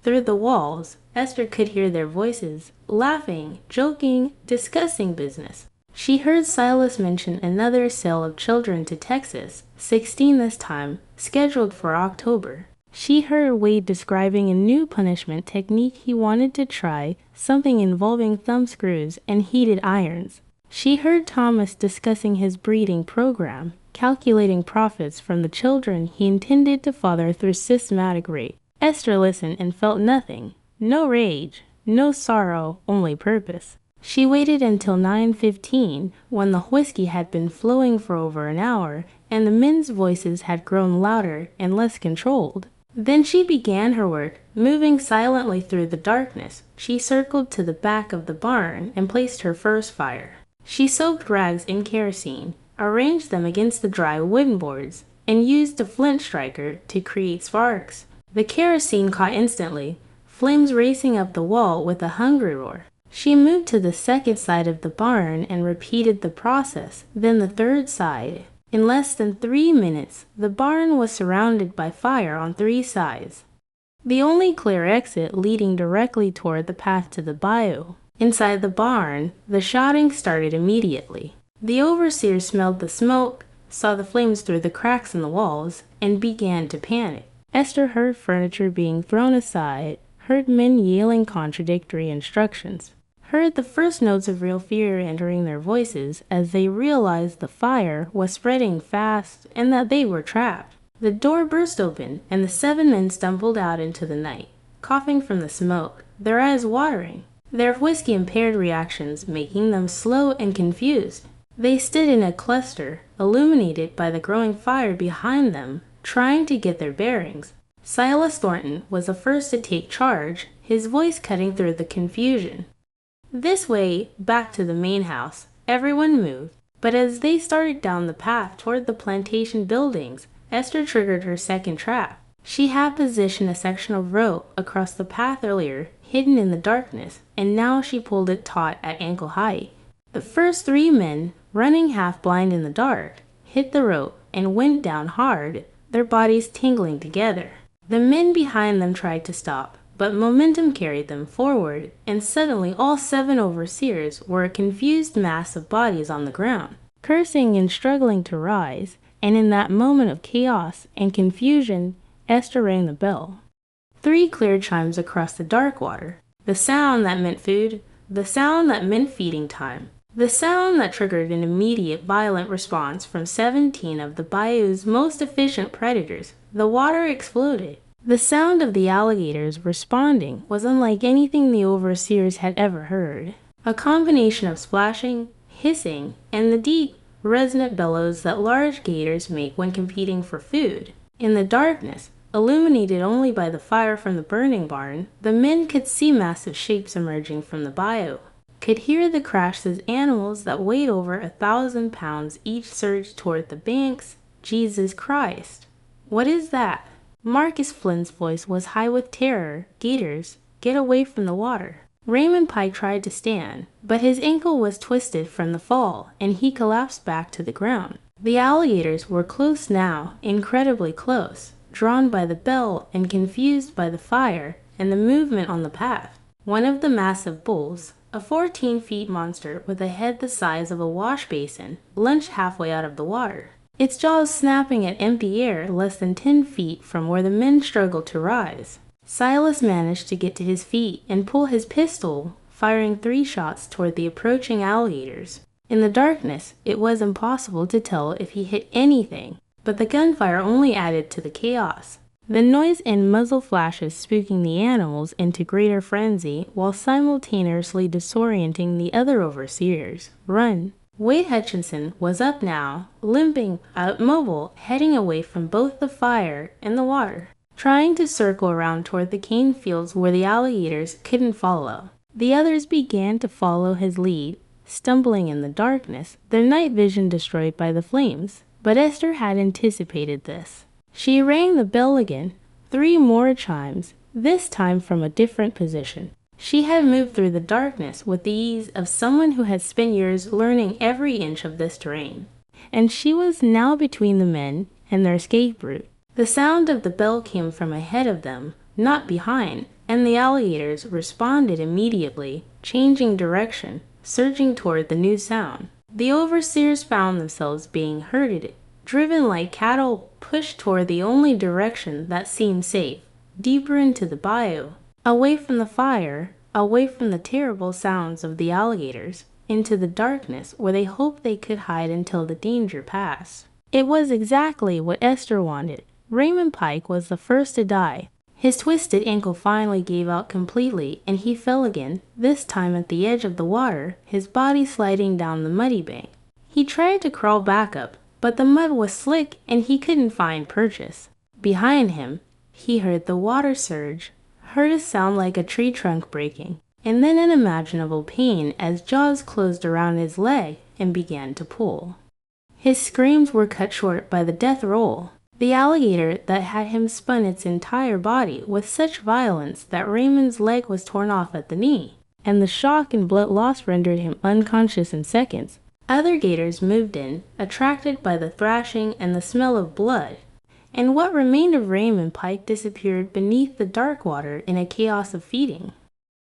Through the walls, Esther could hear their voices, laughing, joking, discussing business. She heard Silas mention another sale of children to Texas, 16 this time, scheduled for October. She heard Wade describing a new punishment technique he wanted to try, something involving thumbscrews and heated irons. She heard Thomas discussing his breeding program, calculating profits from the children he intended to father through systematic rape. Esther listened and felt nothing. No rage, no sorrow, only purpose. She waited until 9:15, when the whiskey had been flowing for over an hour, and the men's voices had grown louder and less controlled. Then she began her work, moving silently through the darkness. She circled to the back of the barn and placed her first fire. She soaked rags in kerosene, arranged them against the dry wooden boards, and used a flint striker to create sparks. The kerosene caught instantly, flames racing up the wall with a hungry roar. She moved to the second side of the barn and repeated the process, then the third side. In less than 3 minutes, the barn was surrounded by fire on 3 sides, the only clear exit leading directly toward the path to the bayou. Inside the barn, the shouting started immediately. The overseer smelled the smoke, saw the flames through the cracks in the walls, and began to panic. Esther heard furniture being thrown aside, heard men yelling contradictory instructions, heard the first notes of real fear entering their voices as they realized the fire was spreading fast and that they were trapped. The door burst open, and the 7 men stumbled out into the night, coughing from the smoke, their eyes watering, their whiskey-impaired reactions making them slow and confused. They stood in a cluster, illuminated by the growing fire behind them, trying to get their bearings. Silas Thornton was the first to take charge, his voice cutting through the confusion. This way, back to the main house. Everyone moved, but as they started down the path toward the plantation buildings, Esther triggered her second trap. She had positioned a section of rope across the path earlier, hidden in the darkness, and now she pulled it taut at ankle height. The first 3 men, running half blind in the dark, hit the rope and went down hard, their bodies tingling together. The men behind them tried to stop, but momentum carried them forward, and suddenly all 7 overseers were a confused mass of bodies on the ground, cursing and struggling to rise, and in that moment of chaos and confusion, Esther rang the bell. 3 clear chimes across the dark water, the sound that meant food, the sound that meant feeding time, the sound that triggered an immediate violent response from 17 of the bayou's most efficient predators. The water exploded. The sound of the alligators responding was unlike anything the overseers had ever heard. A combination of splashing, hissing, and the deep, resonant bellows that large gators make when competing for food. In the darkness, illuminated only by the fire from the burning barn, the men could see massive shapes emerging from the bayou, could hear the crash as animals that weighed over 1,000 pounds each surged toward the banks. Jesus Christ! What is that? Marcus Flynn's voice was high with terror. Gators, get away from the water. Raymond Pike tried to stand, but his ankle was twisted from the fall, and he collapsed back to the ground. The alligators were close now, incredibly close, drawn by the bell and confused by the fire and the movement on the path. One of the massive bulls, a 14-foot monster with a head the size of a wash basin, lunged halfway out of the water, its jaws snapping at empty air less than 10 feet from where the men struggled to rise. Silas managed to get to his feet and pull his pistol, firing 3 shots toward the approaching alligators. In the darkness, it was impossible to tell if he hit anything, but the gunfire only added to the chaos. The noise and muzzle flashes spooking the animals into greater frenzy while simultaneously disorienting the other overseers. Run! Wade Hutchinson was up now, limping, immobile, heading away from both the fire and the water, trying to circle around toward the cane fields where the alligators couldn't follow. The others began to follow his lead, stumbling in the darkness, their night vision destroyed by the flames. But Esther had anticipated this. She rang the bell again, 3 more chimes, this time from a different position. She had moved through the darkness with the ease of someone who had spent years learning every inch of this terrain. And she was now between the men and their escape route. The sound of the bell came from ahead of them, not behind, and the alligators responded immediately, changing direction, surging toward the new sound. The overseers found themselves being herded, driven like cattle, pushed toward the only direction that seemed safe, deeper into the bayou, away from the fire, away from the terrible sounds of the alligators, into the darkness where they hoped they could hide until the danger passed. It was exactly what Esther wanted. Raymond Pike was the first to die. His twisted ankle finally gave out completely, and he fell again, this time at the edge of the water, his body sliding down the muddy bank. He tried to crawl back up, but the mud was slick and he couldn't find purchase. Behind him, he heard the water surge, heard a sound like a tree trunk breaking, and then unimaginable pain as jaws closed around his leg and began to pull. His screams were cut short by the death roll. The alligator that had him spun its entire body with such violence that Raymond's leg was torn off at the knee, and the shock and blood loss rendered him unconscious in seconds. Other gators moved in, attracted by the thrashing and the smell of blood, and what remained of Raymond Pike disappeared beneath the dark water in a chaos of feeding.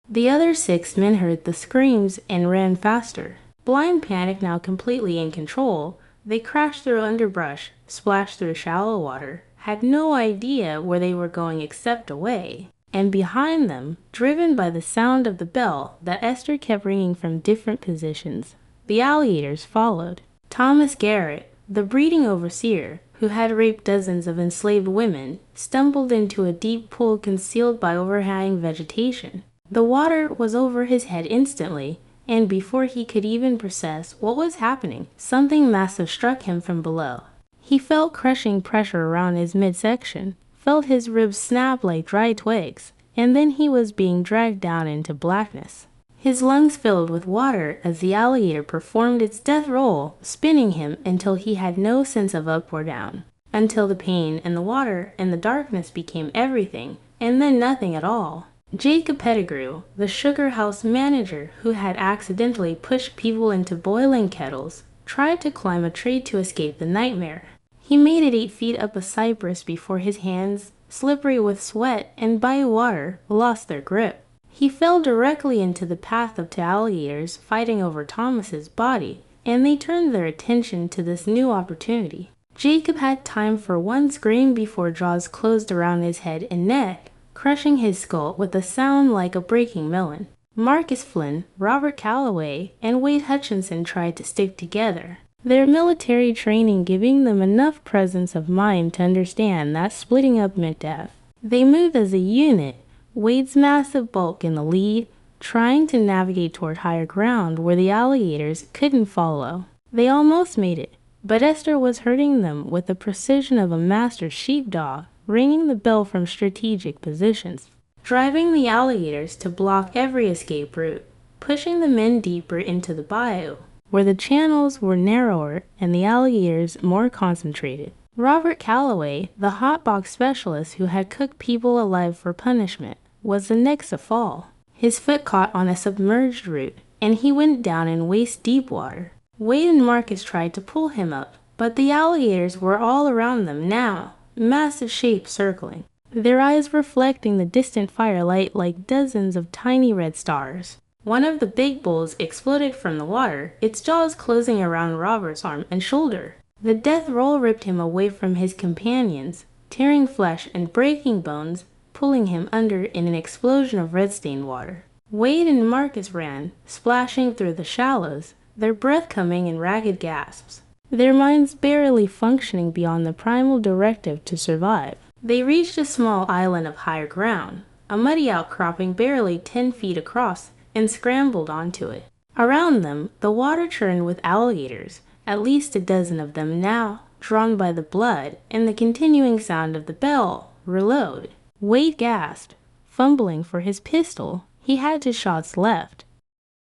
The other 6 men heard the screams and ran faster. Blind panic now completely in control, they crashed through underbrush, splashed through shallow water, had no idea where they were going except away. And behind them, driven by the sound of the bell that Esther kept ringing from different positions, the alligators followed. Thomas Garrett, the breeding overseer, who had raped dozens of enslaved women, stumbled into a deep pool concealed by overhanging vegetation. The water was over his head instantly, and before he could even process what was happening, something massive struck him from below. He felt crushing pressure around his midsection, felt his ribs snap like dry twigs, and then he was being dragged down into blackness. His lungs filled with water as the alligator performed its death roll, spinning him until he had no sense of up or down, until the pain and the water and the darkness became everything, and then nothing at all. Jacob Pettigrew, the sugar house manager who had accidentally pushed people into boiling kettles, tried to climb a tree to escape the nightmare. He made it 8 feet up a cypress before his hands, slippery with sweat and bayou water, lost their grip. He fell directly into the path of 2 alligators fighting over Thomas's body, and they turned their attention to this new opportunity. Jacob had time for one scream before jaws closed around his head and neck, crushing his skull with a sound like a breaking melon. Marcus Flynn, Robert Calloway, and Wade Hutchinson tried to stick together, their military training giving them enough presence of mind to understand that splitting up meant death. They moved as a unit, Wade's massive bulk in the lead, trying to navigate toward higher ground where the alligators couldn't follow. They almost made it, but Esther was hurting them with the precision of a master sheepdog, ringing the bell from strategic positions, driving the alligators to block every escape route, pushing the men deeper into the bayou, where the channels were narrower and the alligators more concentrated. Robert Calloway, the hotbox specialist who had cooked people alive for punishment, was the next to fall. His foot caught on a submerged root, and he went down in waist-deep water. Wade and Marcus tried to pull him up, but the alligators were all around them now, massive shapes circling, their eyes reflecting the distant firelight like dozens of tiny red stars. One of the big bulls exploded from the water, its jaws closing around Robert's arm and shoulder. The death roll ripped him away from his companions, tearing flesh and breaking bones, pulling him under in an explosion of red-stained water. Wade and Marcus ran, splashing through the shallows, their breath coming in ragged gasps, their minds barely functioning beyond the primal directive to survive. They reached a small island of higher ground, a muddy outcropping barely 10 feet across, and scrambled onto it. Around them, the water churned with alligators, at least a dozen of them now, drawn by the blood and the continuing sound of the bell. Reload. Wade gasped, fumbling for his pistol. He had 2 shots left.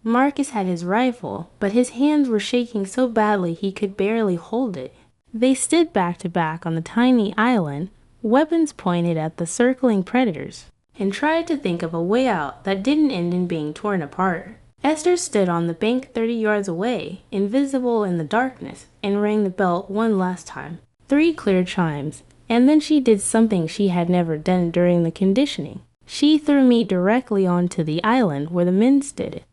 Marcus had his rifle, but his hands were shaking so badly he could barely hold it. They stood back to back on the tiny island, weapons pointed at the circling predators, and tried to think of a way out that didn't end in being torn apart. Esther stood on the bank 30 yards away, invisible in the darkness, and rang the bell one last time. 3 clear chimes, and then she did something she had never done during the conditioning. She threw meat directly onto the island where the men stood.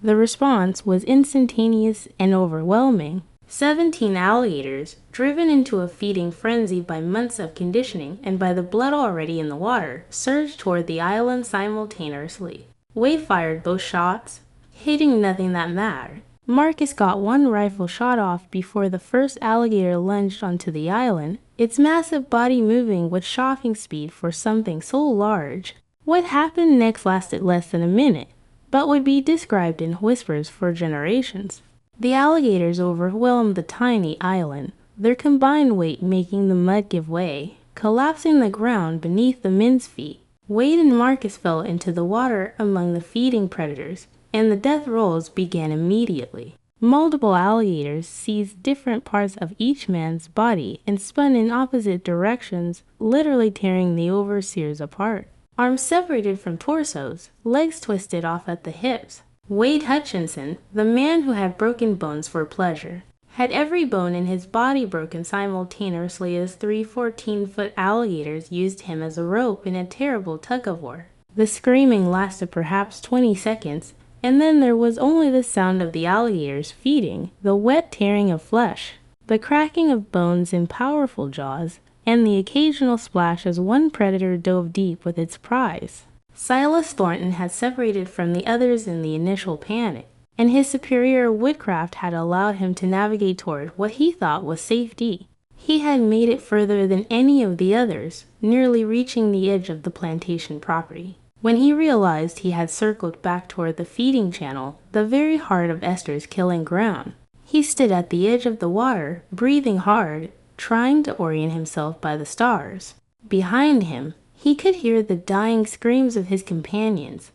The response was instantaneous and overwhelming. 17 alligators, driven into a feeding frenzy by months of conditioning and by the blood already in the water, surged toward the island simultaneously. Wade fired both shots, hitting nothing that mattered. Marcus got 1 rifle shot off before the first alligator lunged onto the island, its massive body moving with shocking speed for something so large. What happened next lasted less than a minute, but would be described in whispers for generations. The alligators overwhelmed the tiny island, their combined weight making the mud give way, collapsing the ground beneath the men's feet. Wade and Marcus fell into the water among the feeding predators, and the death rolls began immediately. Multiple alligators seized different parts of each man's body and spun in opposite directions, literally tearing the overseers apart. Arms separated from torsos, legs twisted off at the hips. Wade Hutchinson, the man who had broken bones for pleasure, had every bone in his body broken simultaneously as 3 14-foot alligators used him as a rope in a terrible tug-of-war. The screaming lasted perhaps 20 seconds, and then there was only the sound of the alligators feeding, the wet tearing of flesh, the cracking of bones in powerful jaws, and the occasional splash as one predator dove deep with its prize. Silas Thornton had separated from the others in the initial panic, and his superior woodcraft had allowed him to navigate toward what he thought was safety. He had made it further than any of the others, nearly reaching the edge of the plantation property. When he realized he had circled back toward the feeding channel, the very heart of Esther's killing ground, he stood at the edge of the water, breathing hard, trying to orient himself by the stars. Behind him, he could hear the dying screams of his companions,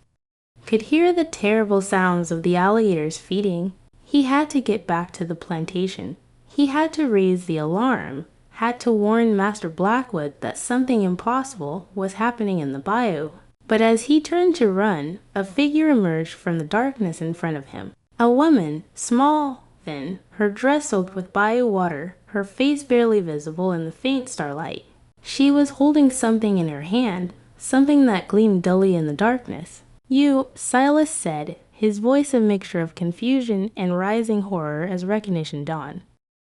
could hear the terrible sounds of the alligators feeding. He had to get back to the plantation. He had to raise the alarm, had to warn Master Blackwood that something impossible was happening in the bayou. But as he turned to run, a figure emerged from the darkness in front of him. A woman, small, thin, her dress soaked with bayou water, her face barely visible in the faint starlight. She was holding something in her hand, something that gleamed dully in the darkness. "You," Silas said, his voice a mixture of confusion and rising horror as recognition dawned.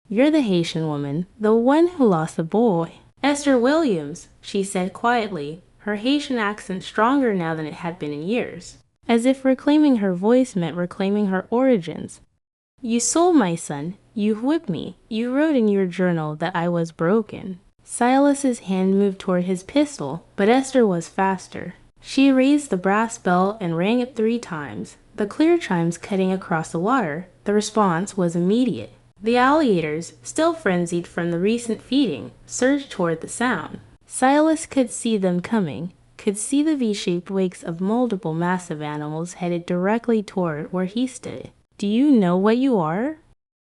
"You're the Haitian woman, the one who lost the boy." "Esther Williams," she said quietly, her Haitian accent stronger now than it had been in years, as if reclaiming her voice meant reclaiming her origins. "You sold my son. You whipped me. You wrote in your journal that I was broken." Silas's hand moved toward his pistol, but Esther was faster. She raised the brass bell and rang it 3 times, the clear chimes cutting across the water. The response was immediate. The alligators, still frenzied from the recent feeding, surged toward the sound. Silas could see them coming, could see the V-shaped wakes of multiple massive animals headed directly toward where he stood. "Do you know what you are?"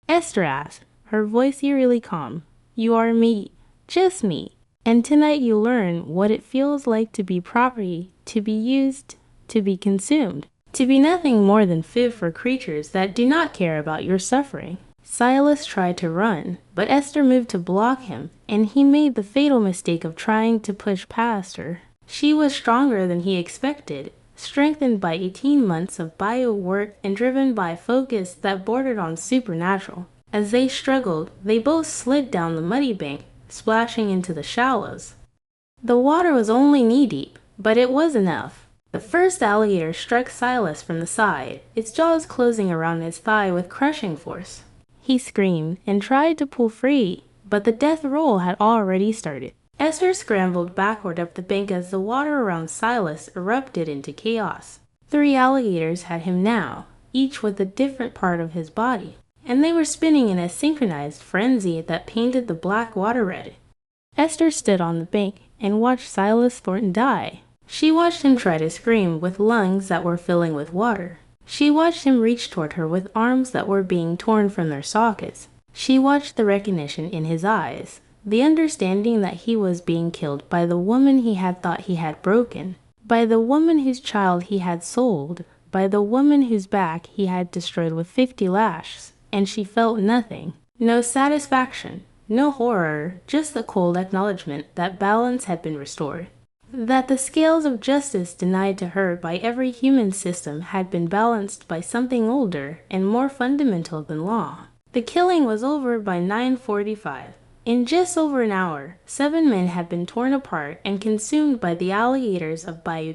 Esther asked, her voice eerily calm. "You are meat. Just meat. And tonight you learn what it feels like to be property, to be used, to be consumed, to be nothing more than food for creatures that do not care about your suffering." Silas tried to run, but Esther moved to block him, and he made the fatal mistake of trying to push past her. She was stronger than he expected, strengthened by 18 months of bayou work and driven by a focus that bordered on supernatural. As they struggled, they both slid down the muddy bank, splashing into the shallows. The water was only knee-deep, but it was enough. The first alligator struck Silas from the side, its jaws closing around his thigh with crushing force. He screamed and tried to pull free, but the death roll had already started. Esther scrambled backward up the bank as the water around Silas erupted into chaos. 3 alligators had him now, each with a different part of his body, and they were spinning in a synchronized frenzy that painted the black water red. Esther stood on the bank and watched Silas Thornton die. She watched him try to scream with lungs that were filling with water. She watched him reach toward her with arms that were being torn from their sockets. She watched the recognition in his eyes, the understanding that he was being killed by the woman he had thought he had broken, by the woman whose child he had sold, by the woman whose back he had destroyed with 50 lashes, and she felt nothing. No satisfaction, no horror, just the cold acknowledgement that balance had been restored. That the scales of justice denied to her by every human system had been balanced by something older and more fundamental than law. The killing was over by 9:45. In just over an hour, 7 men had been torn apart and consumed by the alligators of Bayou.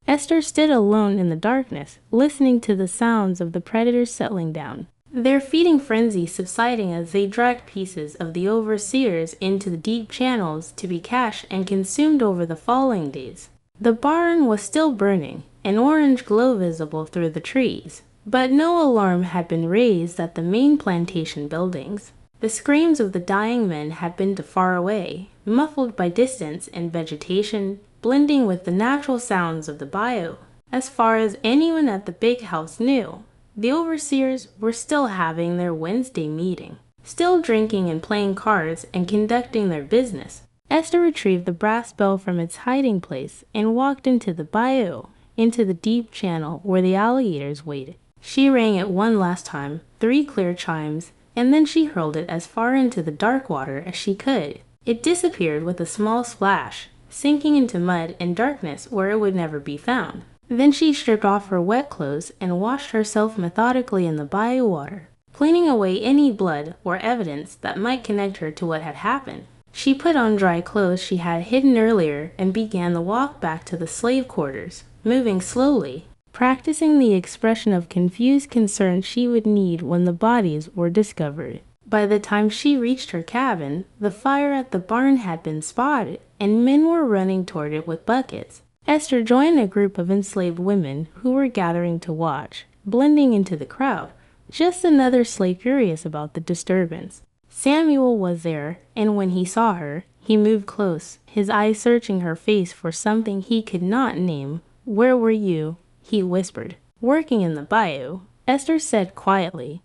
Esther stood alone in the darkness, listening to the sounds of the predators settling down, their feeding frenzy subsiding as they dragged pieces of the overseers into the deep channels to be cached and consumed over the following days. The barn was still burning, an orange glow visible through the trees, but no alarm had been raised at the main plantation buildings. The screams of the dying men had been too far away, muffled by distance and vegetation, blending with the natural sounds of the bayou. As far as anyone at the big house knew, the overseers were still having their Wednesday meeting, still drinking and playing cards and conducting their business. Esther retrieved the brass bell from its hiding place and walked into the bayou, into the deep channel where the alligators waited. She rang it one last time, 3 clear chimes, and then she hurled it as far into the dark water as she could. It disappeared with a small splash, sinking into mud and darkness where it would never be found. Then she stripped off her wet clothes and washed herself methodically in the bayou water, cleaning away any blood or evidence that might connect her to what had happened. She put on dry clothes she had hidden earlier and began the walk back to the slave quarters, moving slowly, practicing the expression of confused concern she would need when the bodies were discovered. By the time she reached her cabin, the fire at the barn had been spotted, and men were running toward it with buckets. Esther joined a group of enslaved women who were gathering to watch, blending into the crowd, just another slave curious about the disturbance. Samuel was there, and when he saw her, he moved close, his eyes searching her face for something he could not name. "Where were you?" he whispered. "Working in the bayou," Esther said quietly.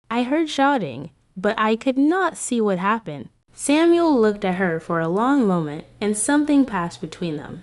"I heard shouting, but I could not see what happened." Samuel looked at her for a long moment, and something passed between them.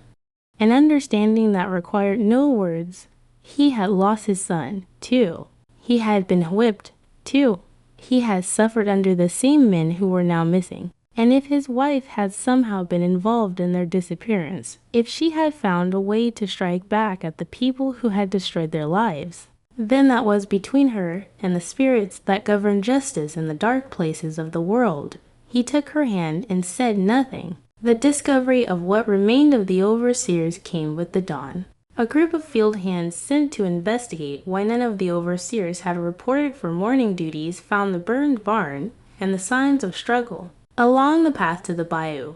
An understanding that required no words. He had lost his son, too. He had been whipped, too. He had suffered under the same men who were now missing. And if his wife had somehow been involved in their disappearance, if she had found a way to strike back at the people who had destroyed their lives, then that was between her and the spirits that govern justice in the dark places of the world. He took her hand and said nothing. The discovery of what remained of the overseers came with the dawn. A group of field hands sent to investigate why none of the overseers had reported for morning duties found the burned barn and the signs of struggle along the path to the bayou.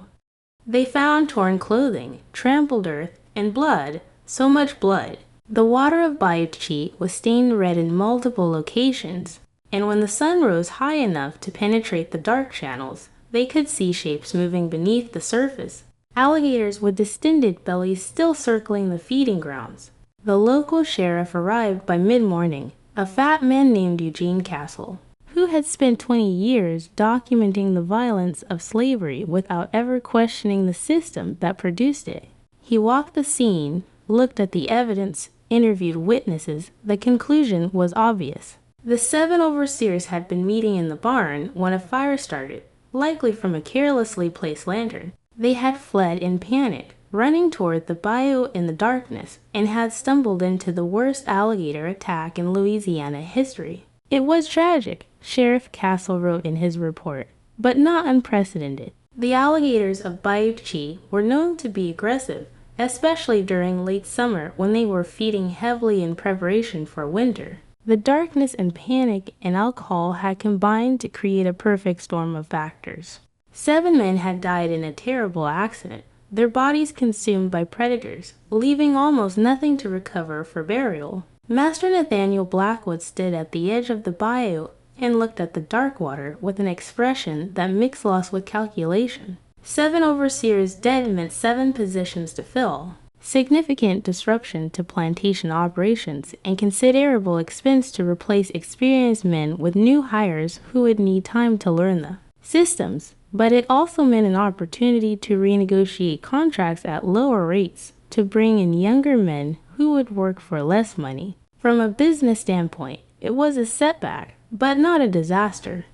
They found torn clothing, trampled earth, and blood, so much blood. The water of Bayou was stained red in multiple locations, and when the sun rose high enough to penetrate the dark channels, they could see shapes moving beneath the surface. Alligators with distended bellies still circling the feeding grounds. The local sheriff arrived by mid-morning, a fat man named Eugene Castle, who had spent 20 years documenting the violence of slavery without ever questioning the system that produced it. He walked the scene, looked at the evidence, interviewed witnesses. The conclusion was obvious. The 7 overseers had been meeting in the barn when a fire started, likely from a carelessly placed lantern. They had fled in panic, running toward the bayou in the darkness, and had stumbled into the worst alligator attack in Louisiana history. It was tragic, Sheriff Castle wrote in his report, but not unprecedented. The alligators of Bayou were known to be aggressive, especially during late summer when they were feeding heavily in preparation for winter. The darkness and panic and alcohol had combined to create a perfect storm of factors. 7 men had died in a terrible accident, their bodies consumed by predators, leaving almost nothing to recover for burial. Master Nathaniel Blackwood stood at the edge of the bayou and looked at the dark water with an expression that mixed loss with calculation. 7 overseers dead meant 7 positions to fill. Significant disruption to plantation operations and considerable expense to replace experienced men with new hires who would need time to learn the systems. but it also meant an opportunity to renegotiate contracts at lower rates to bring in younger men who would work for less money. From a business standpoint, it was a setback, but not a disaster.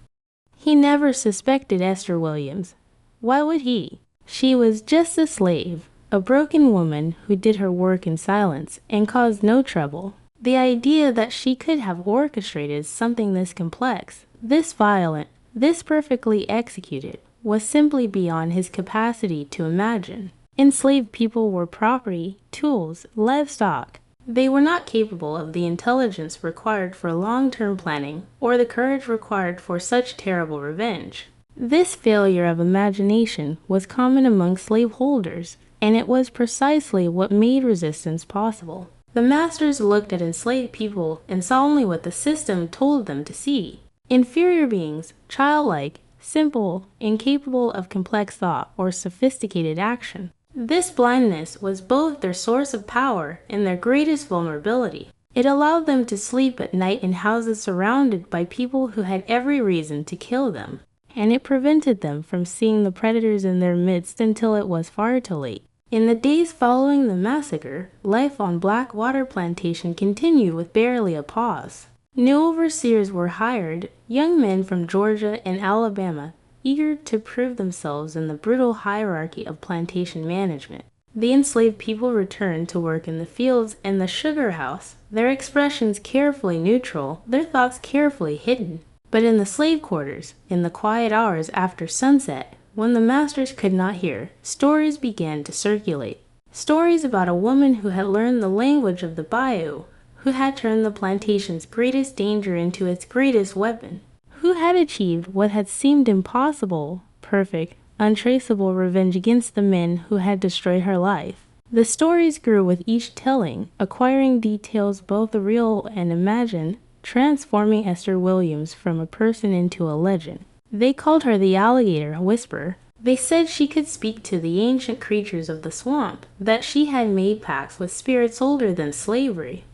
He never suspected Esther Williams. Why would he? She was just a slave, a broken woman who did her work in silence and caused no trouble. The idea that she could have orchestrated something this complex, this violent, this perfectly executed, was simply beyond his capacity to imagine. Enslaved people were property, tools, livestock. They were not capable of the intelligence required for long-term planning or the courage required for such terrible revenge. This failure of imagination was common among slaveholders, and it was precisely what made resistance possible. The masters looked at enslaved people and saw only what the system told them to see. Inferior beings, childlike, simple, incapable of complex thought or sophisticated action. This blindness was both their source of power and their greatest vulnerability. It allowed them to sleep at night in houses surrounded by people who had every reason to kill them, and it prevented them from seeing the predators in their midst until it was far too late. In the days following the massacre, life on Blackwater Plantation continued with barely a pause. New overseers were hired, young men from Georgia and Alabama, eager to prove themselves in the brutal hierarchy of plantation management. The enslaved people returned to work in the fields and the sugar house, their expressions carefully neutral, their thoughts carefully hidden. But in the slave quarters, in the quiet hours after sunset, when the masters could not hear, stories began to circulate. Stories about a woman who had learned the language of the bayou, who had turned the plantation's greatest danger into its greatest weapon, who had achieved what had seemed impossible, perfect, untraceable revenge against the men who had destroyed her life. The stories grew with each telling, acquiring details both real and imagined, transforming Esther Williams from a person into a legend. They called her the Alligator Whisperer. They said she could speak to the ancient creatures of the swamp, that she had made pacts with spirits older than slavery,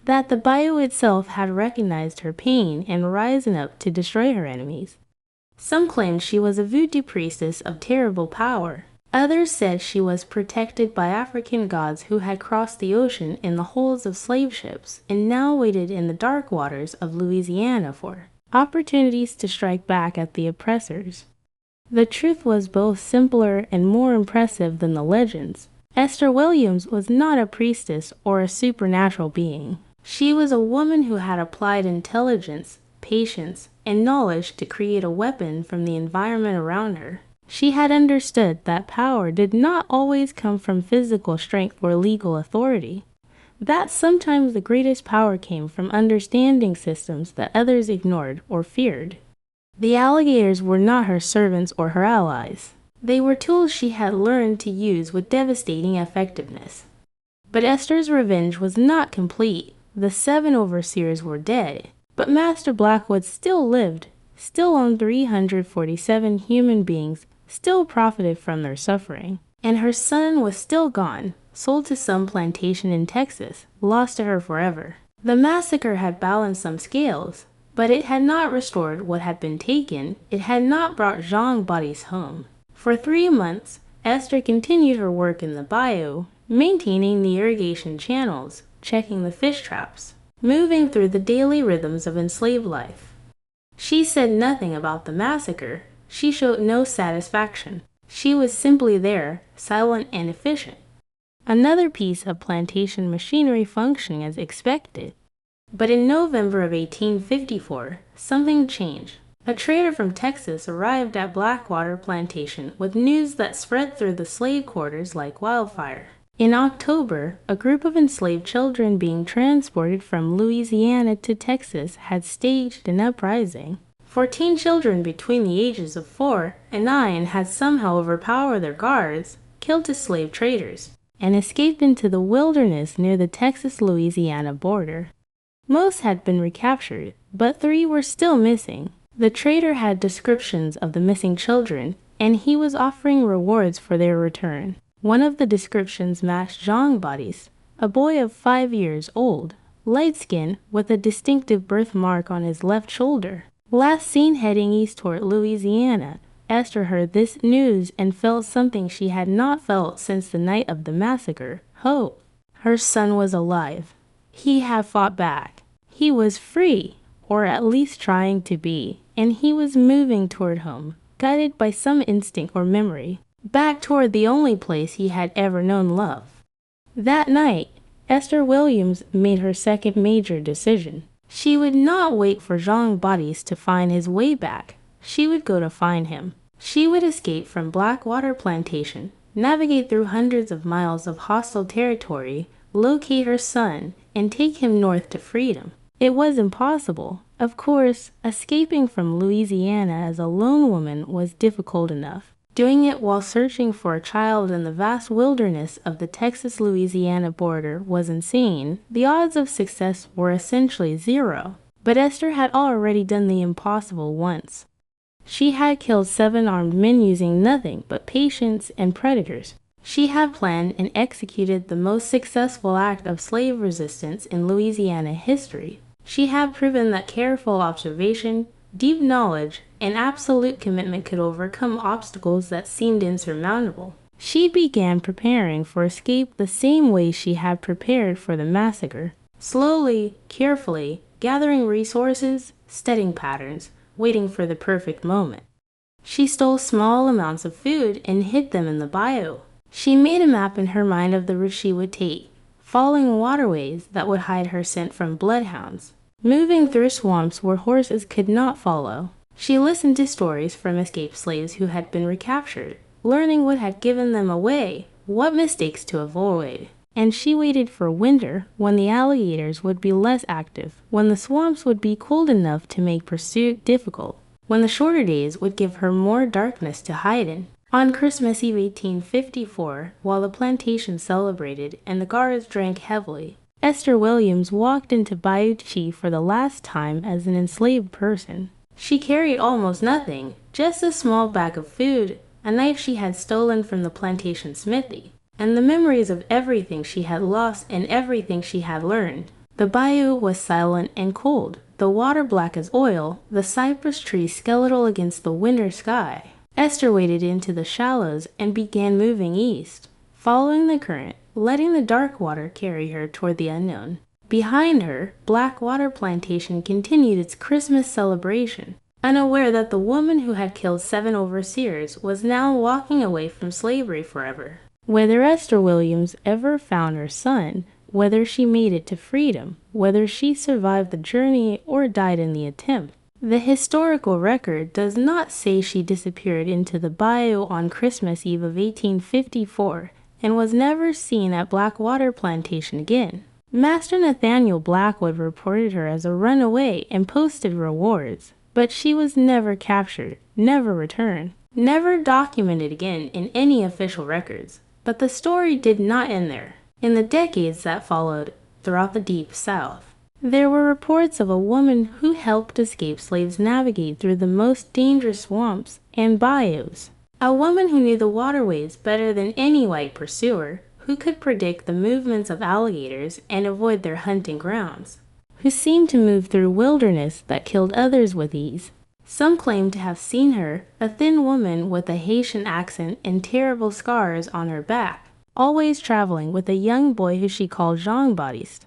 that the bayou itself had recognized her pain and risen up to destroy her enemies. Some claimed she was a voodoo priestess of terrible power. Others said she was protected by African gods who had crossed the ocean in the holds of slave ships and now waited in the dark waters of Louisiana for opportunities to strike back at the oppressors. The truth was both simpler and more impressive than the legends. Esther Williams was not a priestess or a supernatural being. She was a woman who had applied intelligence, patience, and knowledge to create a weapon from the environment around her. She had understood that power did not always come from physical strength or legal authority, that sometimes the greatest power came from understanding systems that others ignored or feared. The alligators were not her servants or her allies. They were tools she had learned to use with devastating effectiveness. But Esther's revenge was not complete. The 7 overseers were dead, but Master Blackwood still lived, still owned 347 human beings, still profited from their suffering. And her son was still gone, sold to some plantation in Texas, lost to her forever. The massacre had balanced some scales, but it had not restored what had been taken. It had not brought Jean bodies home. For 3 months, Esther continued her work in the bayou, maintaining the irrigation channels, checking the fish traps, moving through the daily rhythms of enslaved life. She said nothing about the massacre. She showed no satisfaction. She was simply there, silent and efficient. Another piece of plantation machinery functioning as expected. But in November of 1854, something changed. A trader from Texas arrived at Blackwater Plantation with news that spread through the slave quarters like wildfire. In October, a group of enslaved children being transported from Louisiana to Texas had staged an uprising. 14 children between the ages of 4 and 9 had somehow overpowered their guards, killed the slave traders, and escaped into the wilderness near the Texas-Louisiana border. Most had been recaptured, but 3 were still missing. The trader had descriptions of the missing children, and he was offering rewards for their return. One of the descriptions matched Jean's bodies, a boy of 5 years old, light-skinned, with a distinctive birthmark on his left shoulder, last seen heading east toward Louisiana, Esther heard this news and felt something she had not felt since the night of the massacre: hope. Her son was alive. He had fought back. He was free, or at least trying to be, and he was moving toward home, guided by some instinct or memory, back toward the only place he had ever known love. That night, Esther Williams made her second major decision. She would not wait for Jean-Baptiste to find his way back. She would go to find him. She would escape from Blackwater Plantation, navigate through hundreds of miles of hostile territory, locate her son, and take him north to freedom. It was impossible. Of course, escaping from Louisiana as a lone woman was difficult enough. Doing it while searching for a child in the vast wilderness of the Texas-Louisiana border was insane. The odds of success were essentially zero. But Esther had already done the impossible once. She had killed 7 armed men using nothing but patience and predators. She had planned and executed the most successful act of slave resistance in Louisiana history. She had proven that careful observation, deep knowledge, and absolute commitment could overcome obstacles that seemed insurmountable. She began preparing for escape the same way she had prepared for the massacre. Slowly, carefully, gathering resources, studying patterns, waiting for the perfect moment. She stole small amounts of food and hid them in the bayou. She made a map in her mind of the route she would take, following waterways that would hide her scent from bloodhounds, moving through swamps where horses could not follow. She listened to stories from escaped slaves who had been recaptured, learning what had given them away, what mistakes to avoid. And she waited for winter, when the alligators would be less active, when the swamps would be cold enough to make pursuit difficult, when the shorter days would give her more darkness to hide in. On Christmas Eve 1854, while the plantation celebrated and the guards drank heavily, Esther Williams walked into Bayou Chief for the last time as an enslaved person. She carried almost nothing, just a small bag of food, a knife she had stolen from the plantation smithy, and the memories of everything she had lost and everything she had learned. The bayou was silent and cold, the water black as oil, the cypress trees skeletal against the winter sky. Esther waded into the shallows and began moving east, following the current, letting the dark water carry her toward the unknown. Behind her, Blackwater Plantation continued its Christmas celebration, unaware that the woman who had killed 7 overseers was now walking away from slavery forever. Whether Esther Williams ever found her son, whether she made it to freedom, whether she survived the journey or died in the attempt, the historical record does not say she disappeared into the bayou on Christmas Eve of 1854 and was never seen at Blackwater Plantation again. Master Nathaniel Blackwood reported her as a runaway and posted rewards, but she was never captured, never returned, never documented again in any official records. But the story did not end there. In the decades that followed, throughout the Deep South, there were reports of a woman who helped escaped slaves navigate through the most dangerous swamps and bayous. A woman who knew the waterways better than any white pursuer, who could predict the movements of alligators and avoid their hunting grounds, who seemed to move through wilderness that killed others with ease. Some claim to have seen her, a thin woman with a Haitian accent and terrible scars on her back, always traveling with a young boy who she called Jean-Baptiste.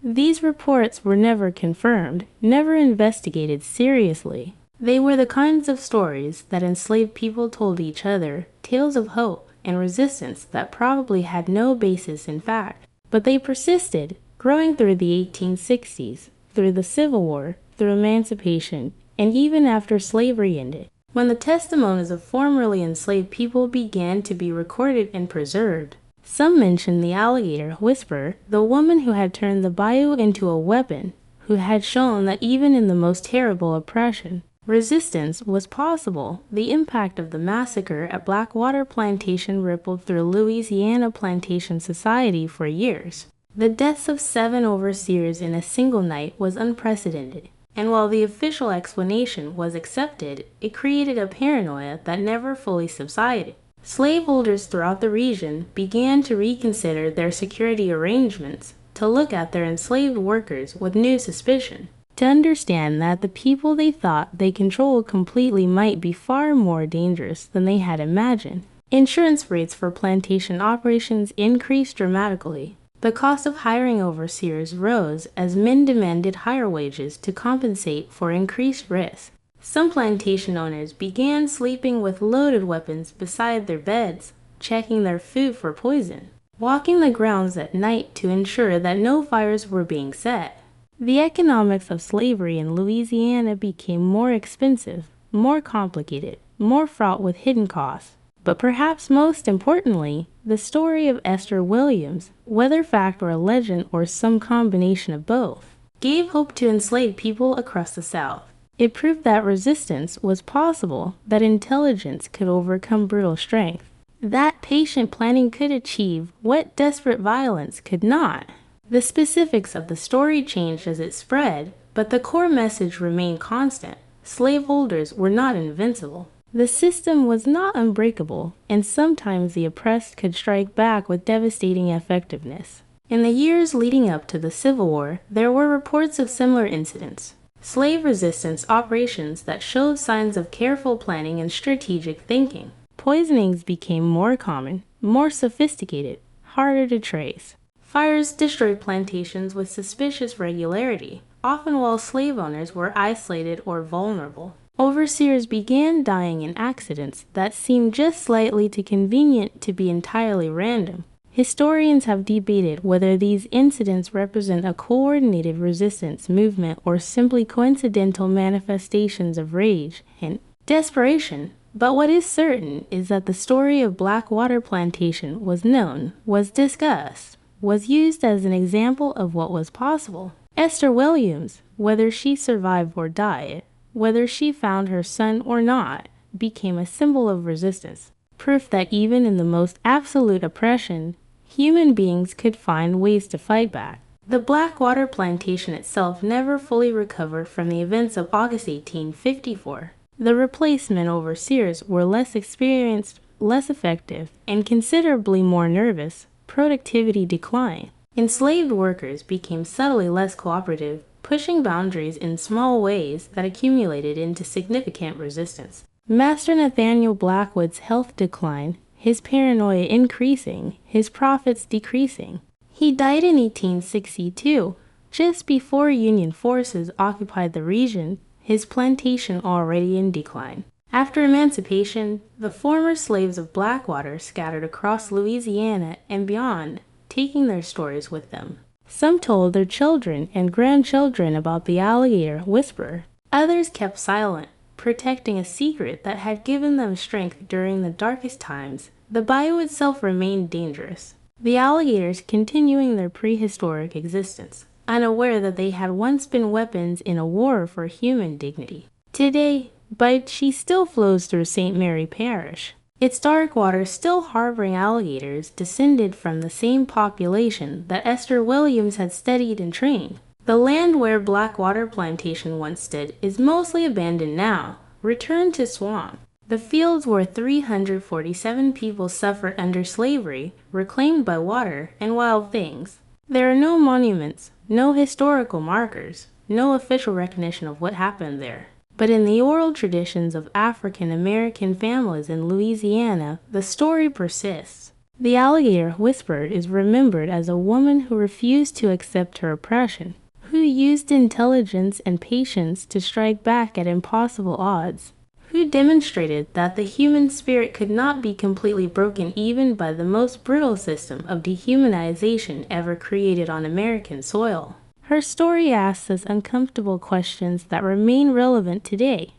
These reports were never confirmed, never investigated seriously. They were the kinds of stories that enslaved people told each other, tales of hope and resistance that probably had no basis in fact. But they persisted, growing through the 1860s, through the Civil War, through emancipation, and even after slavery ended, when the testimonies of formerly enslaved people began to be recorded and preserved. Some mention the Alligator Whisperer, the woman who had turned the bayou into a weapon, who had shown that even in the most terrible oppression, resistance was possible. The impact of the massacre at Blackwater Plantation rippled through Louisiana plantation society for years. The deaths of 7 overseers in a single night was unprecedented, and while the official explanation was accepted, it created a paranoia that never fully subsided. Slaveholders throughout the region began to reconsider their security arrangements, to look at their enslaved workers with new suspicion, to understand that the people they thought they controlled completely might be far more dangerous than they had imagined. Insurance rates for plantation operations increased dramatically. The cost of hiring overseers rose as men demanded higher wages to compensate for increased risk. Some plantation owners began sleeping with loaded weapons beside their beds, checking their food for poison, walking the grounds at night to ensure that no fires were being set. The economics of slavery in Louisiana became more expensive, more complicated, more fraught with hidden costs. But perhaps most importantly, the story of Esther Williams, whether fact or a legend or some combination of both, gave hope to enslaved people across the South. It proved that resistance was possible, that intelligence could overcome brutal strength, that patient planning could achieve what desperate violence could not. The specifics of the story changed as it spread, but the core message remained constant. Slaveholders were not invincible. The system was not unbreakable, and sometimes the oppressed could strike back with devastating effectiveness. In the years leading up to the Civil War, there were reports of similar incidents. Slave resistance operations that showed signs of careful planning and strategic thinking. Poisonings became more common, more sophisticated, harder to trace. Fires destroyed plantations with suspicious regularity, often while slave owners were isolated or vulnerable. Overseers began dying in accidents that seemed just slightly too convenient to be entirely random. Historians have debated whether these incidents represent a coordinated resistance movement or simply coincidental manifestations of rage and desperation. But what is certain is that the story of Blackwater Plantation was known, was discussed, was used as an example of what was possible. Esther Williams, whether she survived or died, whether she found her son or not, became a symbol of resistance, proof that even in the most absolute oppression, human beings could find ways to fight back. The Blackwater Plantation itself never fully recovered from the events of August 1854. The replacement overseers were less experienced, less effective, and considerably more nervous. Productivity declined. Enslaved workers became subtly less cooperative, pushing boundaries in small ways that accumulated into significant resistance. Master Nathaniel Blackwood's health declined, his paranoia increasing, his profits decreasing. He died in 1862, just before Union forces occupied the region, his plantation already in decline. After emancipation, the former slaves of Blackwater scattered across Louisiana and beyond, taking their stories with them. Some told their children and grandchildren about the Alligator Whisperer. Others kept silent, protecting a secret that had given them strength during the darkest times. The bayou itself remained dangerous, the alligators continuing their prehistoric existence, unaware that they had once been weapons in a war for human dignity. Today, Bayou still flows through St. Mary Parish, its dark waters still harboring alligators descended from the same population that Esther Williams had studied and trained. The land where Blackwater Plantation once stood is mostly abandoned now, returned to swamp. The fields where 347 people suffered under slavery, reclaimed by water and wild things. There are no monuments, no historical markers, no official recognition of what happened there. But in the oral traditions of African American families in Louisiana, the story persists. The Alligator Whisperer is remembered as a woman who refused to accept her oppression, who used intelligence and patience to strike back at impossible odds, who demonstrated that the human spirit could not be completely broken even by the most brutal system of dehumanization ever created on American soil. Her story asks us uncomfortable questions that remain relevant today.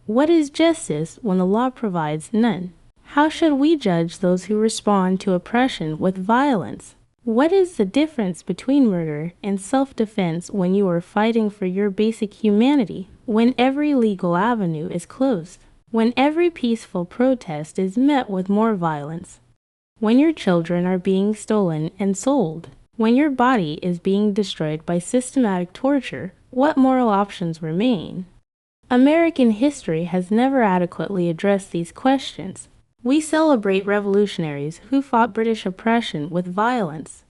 What is justice when the law provides none? How should we judge those who respond to oppression with violence? What is the difference between murder and self-defense when you are fighting for your basic humanity, when every legal avenue is closed, when every peaceful protest is met with more violence, when your children are being stolen and sold? When your body is being destroyed by systematic torture, what moral options remain? American history has never adequately addressed these questions. We celebrate revolutionaries who fought British oppression with violence.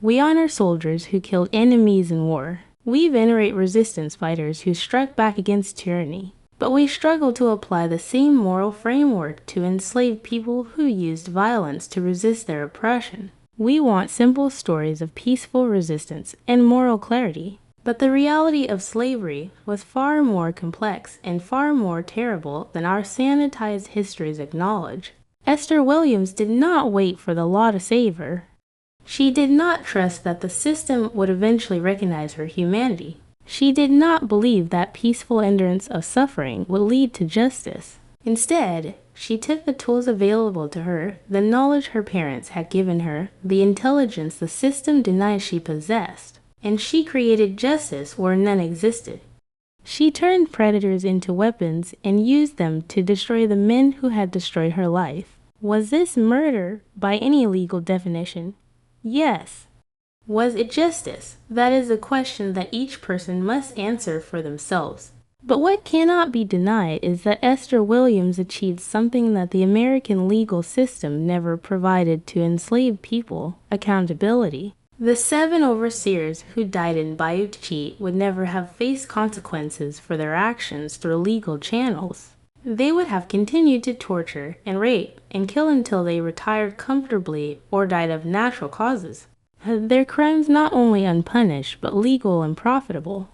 We honor soldiers who killed enemies in war. We venerate resistance fighters who struck back against tyranny, but we struggle to apply the same moral framework to enslaved people who used violence to resist their oppression. We want simple stories of peaceful resistance and moral clarity. But the reality of slavery was far more complex and far more terrible than our sanitized histories acknowledge. Esther Williams did not wait for the law to save her. She did not trust that the system would eventually recognize her humanity. She did not believe that peaceful endurance of suffering would lead to justice. Instead, she took the tools available to her, the knowledge her parents had given her, the intelligence the system denied she possessed, and she created justice where none existed. She turned predators into weapons and used them to destroy the men who had destroyed her life. Was this murder by any legal definition? Yes. Was it justice? That is a question that each person must answer for themselves. But what cannot be denied is that Esther Williams achieved something that the American legal system never provided to enslaved people: accountability. The 7 overseers who died in Bayou would never have faced consequences for their actions through legal channels. They would have continued to torture and rape and kill until they retired comfortably or died of natural causes. Their crimes not only unpunished but legal and profitable.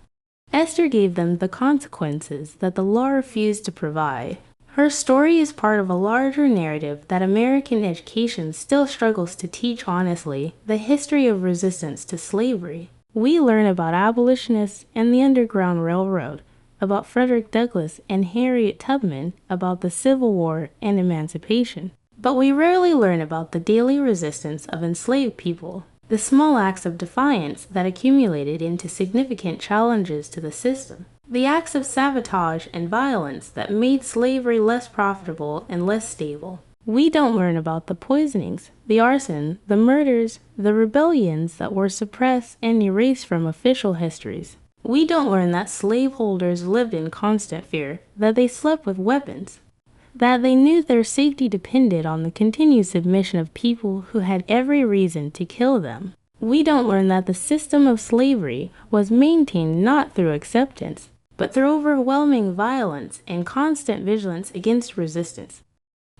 Esther gave them the consequences that the law refused to provide. Her story is part of a larger narrative that American education still struggles to teach honestly: the history of resistance to slavery. We learn about abolitionists and the Underground Railroad, about Frederick Douglass and Harriet Tubman, about the Civil War and emancipation. But we rarely learn about the daily resistance of enslaved people, the small acts of defiance that accumulated into significant challenges to the system, the acts of sabotage and violence that made slavery less profitable and less stable. We don't learn about the poisonings, the arson, the murders, the rebellions that were suppressed and erased from official histories. We don't learn that slaveholders lived in constant fear, that they slept with weapons, that they knew their safety depended on the continued submission of people who had every reason to kill them. We don't learn that the system of slavery was maintained not through acceptance, but through overwhelming violence and constant vigilance against resistance.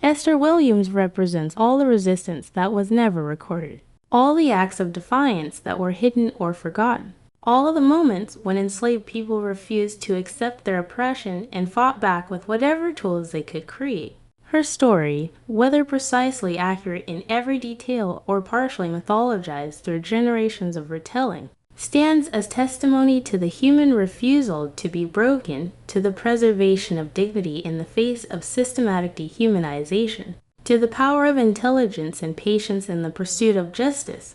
Esther Williams represents all the resistance that was never recorded, all the acts of defiance that were hidden or forgotten, all of the moments when enslaved people refused to accept their oppression and fought back with whatever tools they could create. Her story, whether precisely accurate in every detail or partially mythologized through generations of retelling, stands as testimony to the human refusal to be broken, to the preservation of dignity in the face of systematic dehumanization, to the power of intelligence and patience in the pursuit of justice.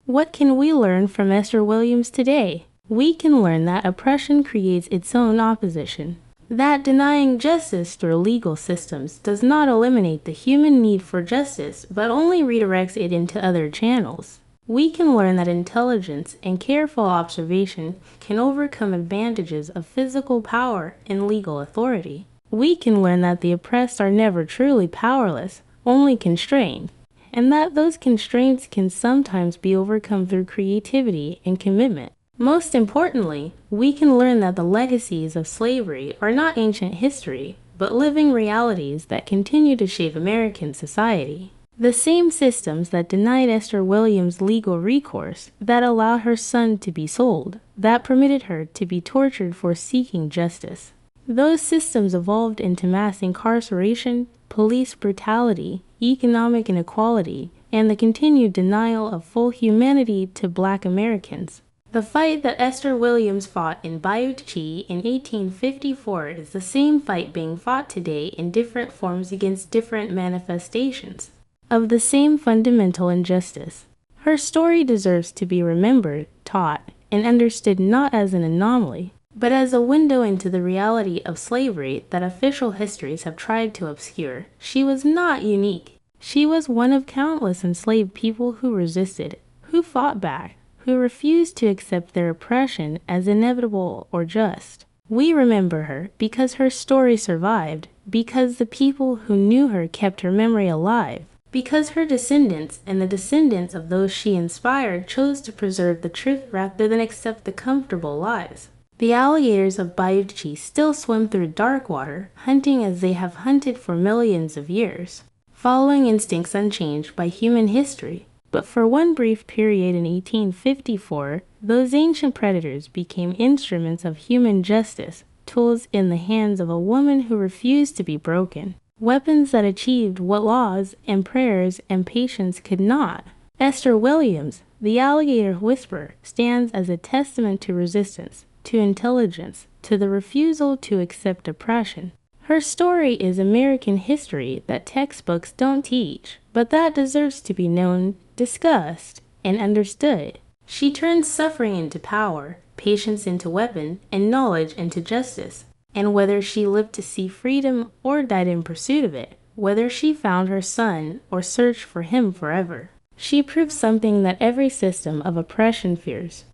What can we learn from Esther Williams today? We can learn that oppression creates its own opposition, that denying justice through legal systems does not eliminate the human need for justice, but only redirects it into other channels. We can learn that intelligence and careful observation can overcome advantages of physical power and legal authority. We can learn that the oppressed are never truly powerless, only constrained, and that those constraints can sometimes be overcome through creativity and commitment. Most importantly, we can learn that the legacies of slavery are not ancient history, but living realities that continue to shape American society. The same systems that denied Esther Williams legal recourse, that allowed her son to be sold, that permitted her to be tortured for seeking justice. Those systems evolved into mass incarceration, police brutality, economic inequality, and the continued denial of full humanity to Black Americans. The fight that Esther Williams fought in Bayou in 1854 is the same fight being fought today in different forms against different manifestations of the same fundamental injustice. Her story deserves to be remembered, taught, and understood not as an anomaly, but as a window into the reality of slavery that official histories have tried to obscure. She was not unique. She was one of countless enslaved people who resisted, who fought back, who refused to accept their oppression as inevitable or just. We remember her because her story survived, because the people who knew her kept her memory alive, because her descendants and the descendants of those she inspired chose to preserve the truth rather than accept the comfortable lies. The alligators of Bayou still swim through dark water, hunting as they have hunted for millions of years, following instincts unchanged by human history. But for one brief period in 1854, those ancient predators became instruments of human justice, tools in the hands of a woman who refused to be broken, weapons that achieved what laws and prayers and patience could not. Esther Williams, the Alligator Whisperer, stands as a testament to resistance, to intelligence, to the refusal to accept oppression. Her story is American history that textbooks don't teach, but that deserves to be known, discussed, and understood. She turned suffering into power, patience into weapon, and knowledge into justice. And whether she lived to see freedom or died in pursuit of it, whether she found her son or searched for him forever, she proved something that every system of oppression fears.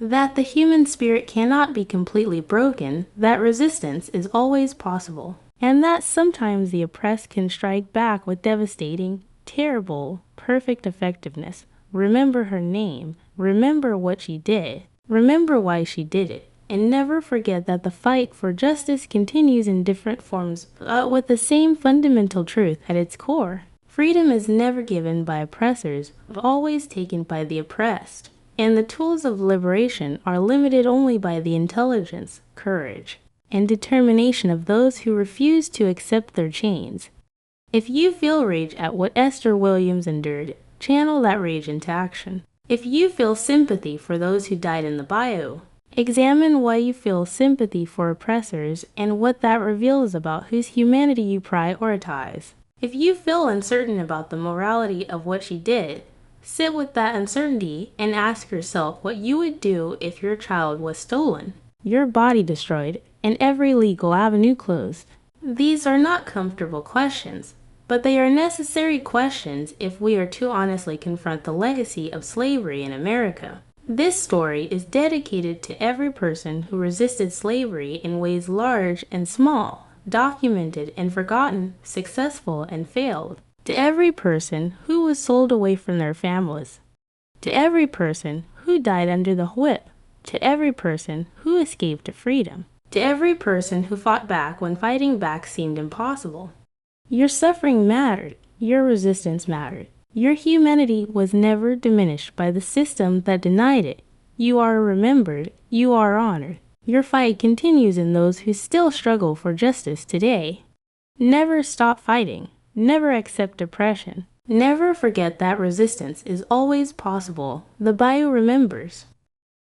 That the human spirit cannot be completely broken, that resistance is always possible, and that sometimes the oppressed can strike back with devastating, terrible, perfect effectiveness. Remember her name, remember what she did, remember why she did it, and never forget that the fight for justice continues in different forms, but with the same fundamental truth at its core. Freedom is never given by oppressors, but always taken by the oppressed. And the tools of liberation are limited only by the intelligence, courage, and determination of those who refuse to accept their chains. If you feel rage at what Esther Williams endured, channel that rage into action. If you feel sympathy for those who died in the bayou, examine why you feel sympathy for oppressors and what that reveals about whose humanity you prioritize. If you feel uncertain about the morality of what she did, sit with that uncertainty and ask yourself what you would do if your child was stolen, your body destroyed, and every legal avenue closed. These are not comfortable questions, but they are necessary questions if we are to honestly confront the legacy of slavery in America. This story is dedicated to every person who resisted slavery in ways large and small, documented and forgotten, successful and failed. To every person who was sold away from their families, to every person who died under the whip, to every person who escaped to freedom, to every person who fought back when fighting back seemed impossible. Your suffering mattered, your resistance mattered. Your humanity was never diminished by the system that denied it. You are remembered, you are honored. Your fight continues in those who still struggle for justice today. Never stop fighting. Never accept oppression. Never forget that resistance is always possible. The bayou remembers.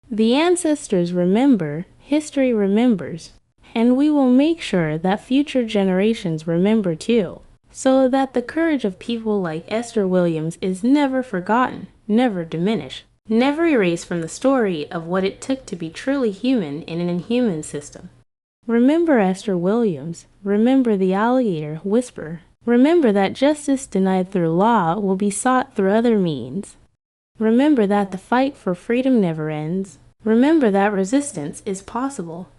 The ancestors remember, history remembers, and we will make sure that future generations remember too, so that the courage of people like Esther Williams is never forgotten, never diminished, never erased from the story of what it took to be truly human in an inhuman system. Remember Esther Williams. Remember the Alligator Whisperer. Remember that justice denied through law will be sought through other means. Remember that the fight for freedom never ends. Remember that resistance is possible.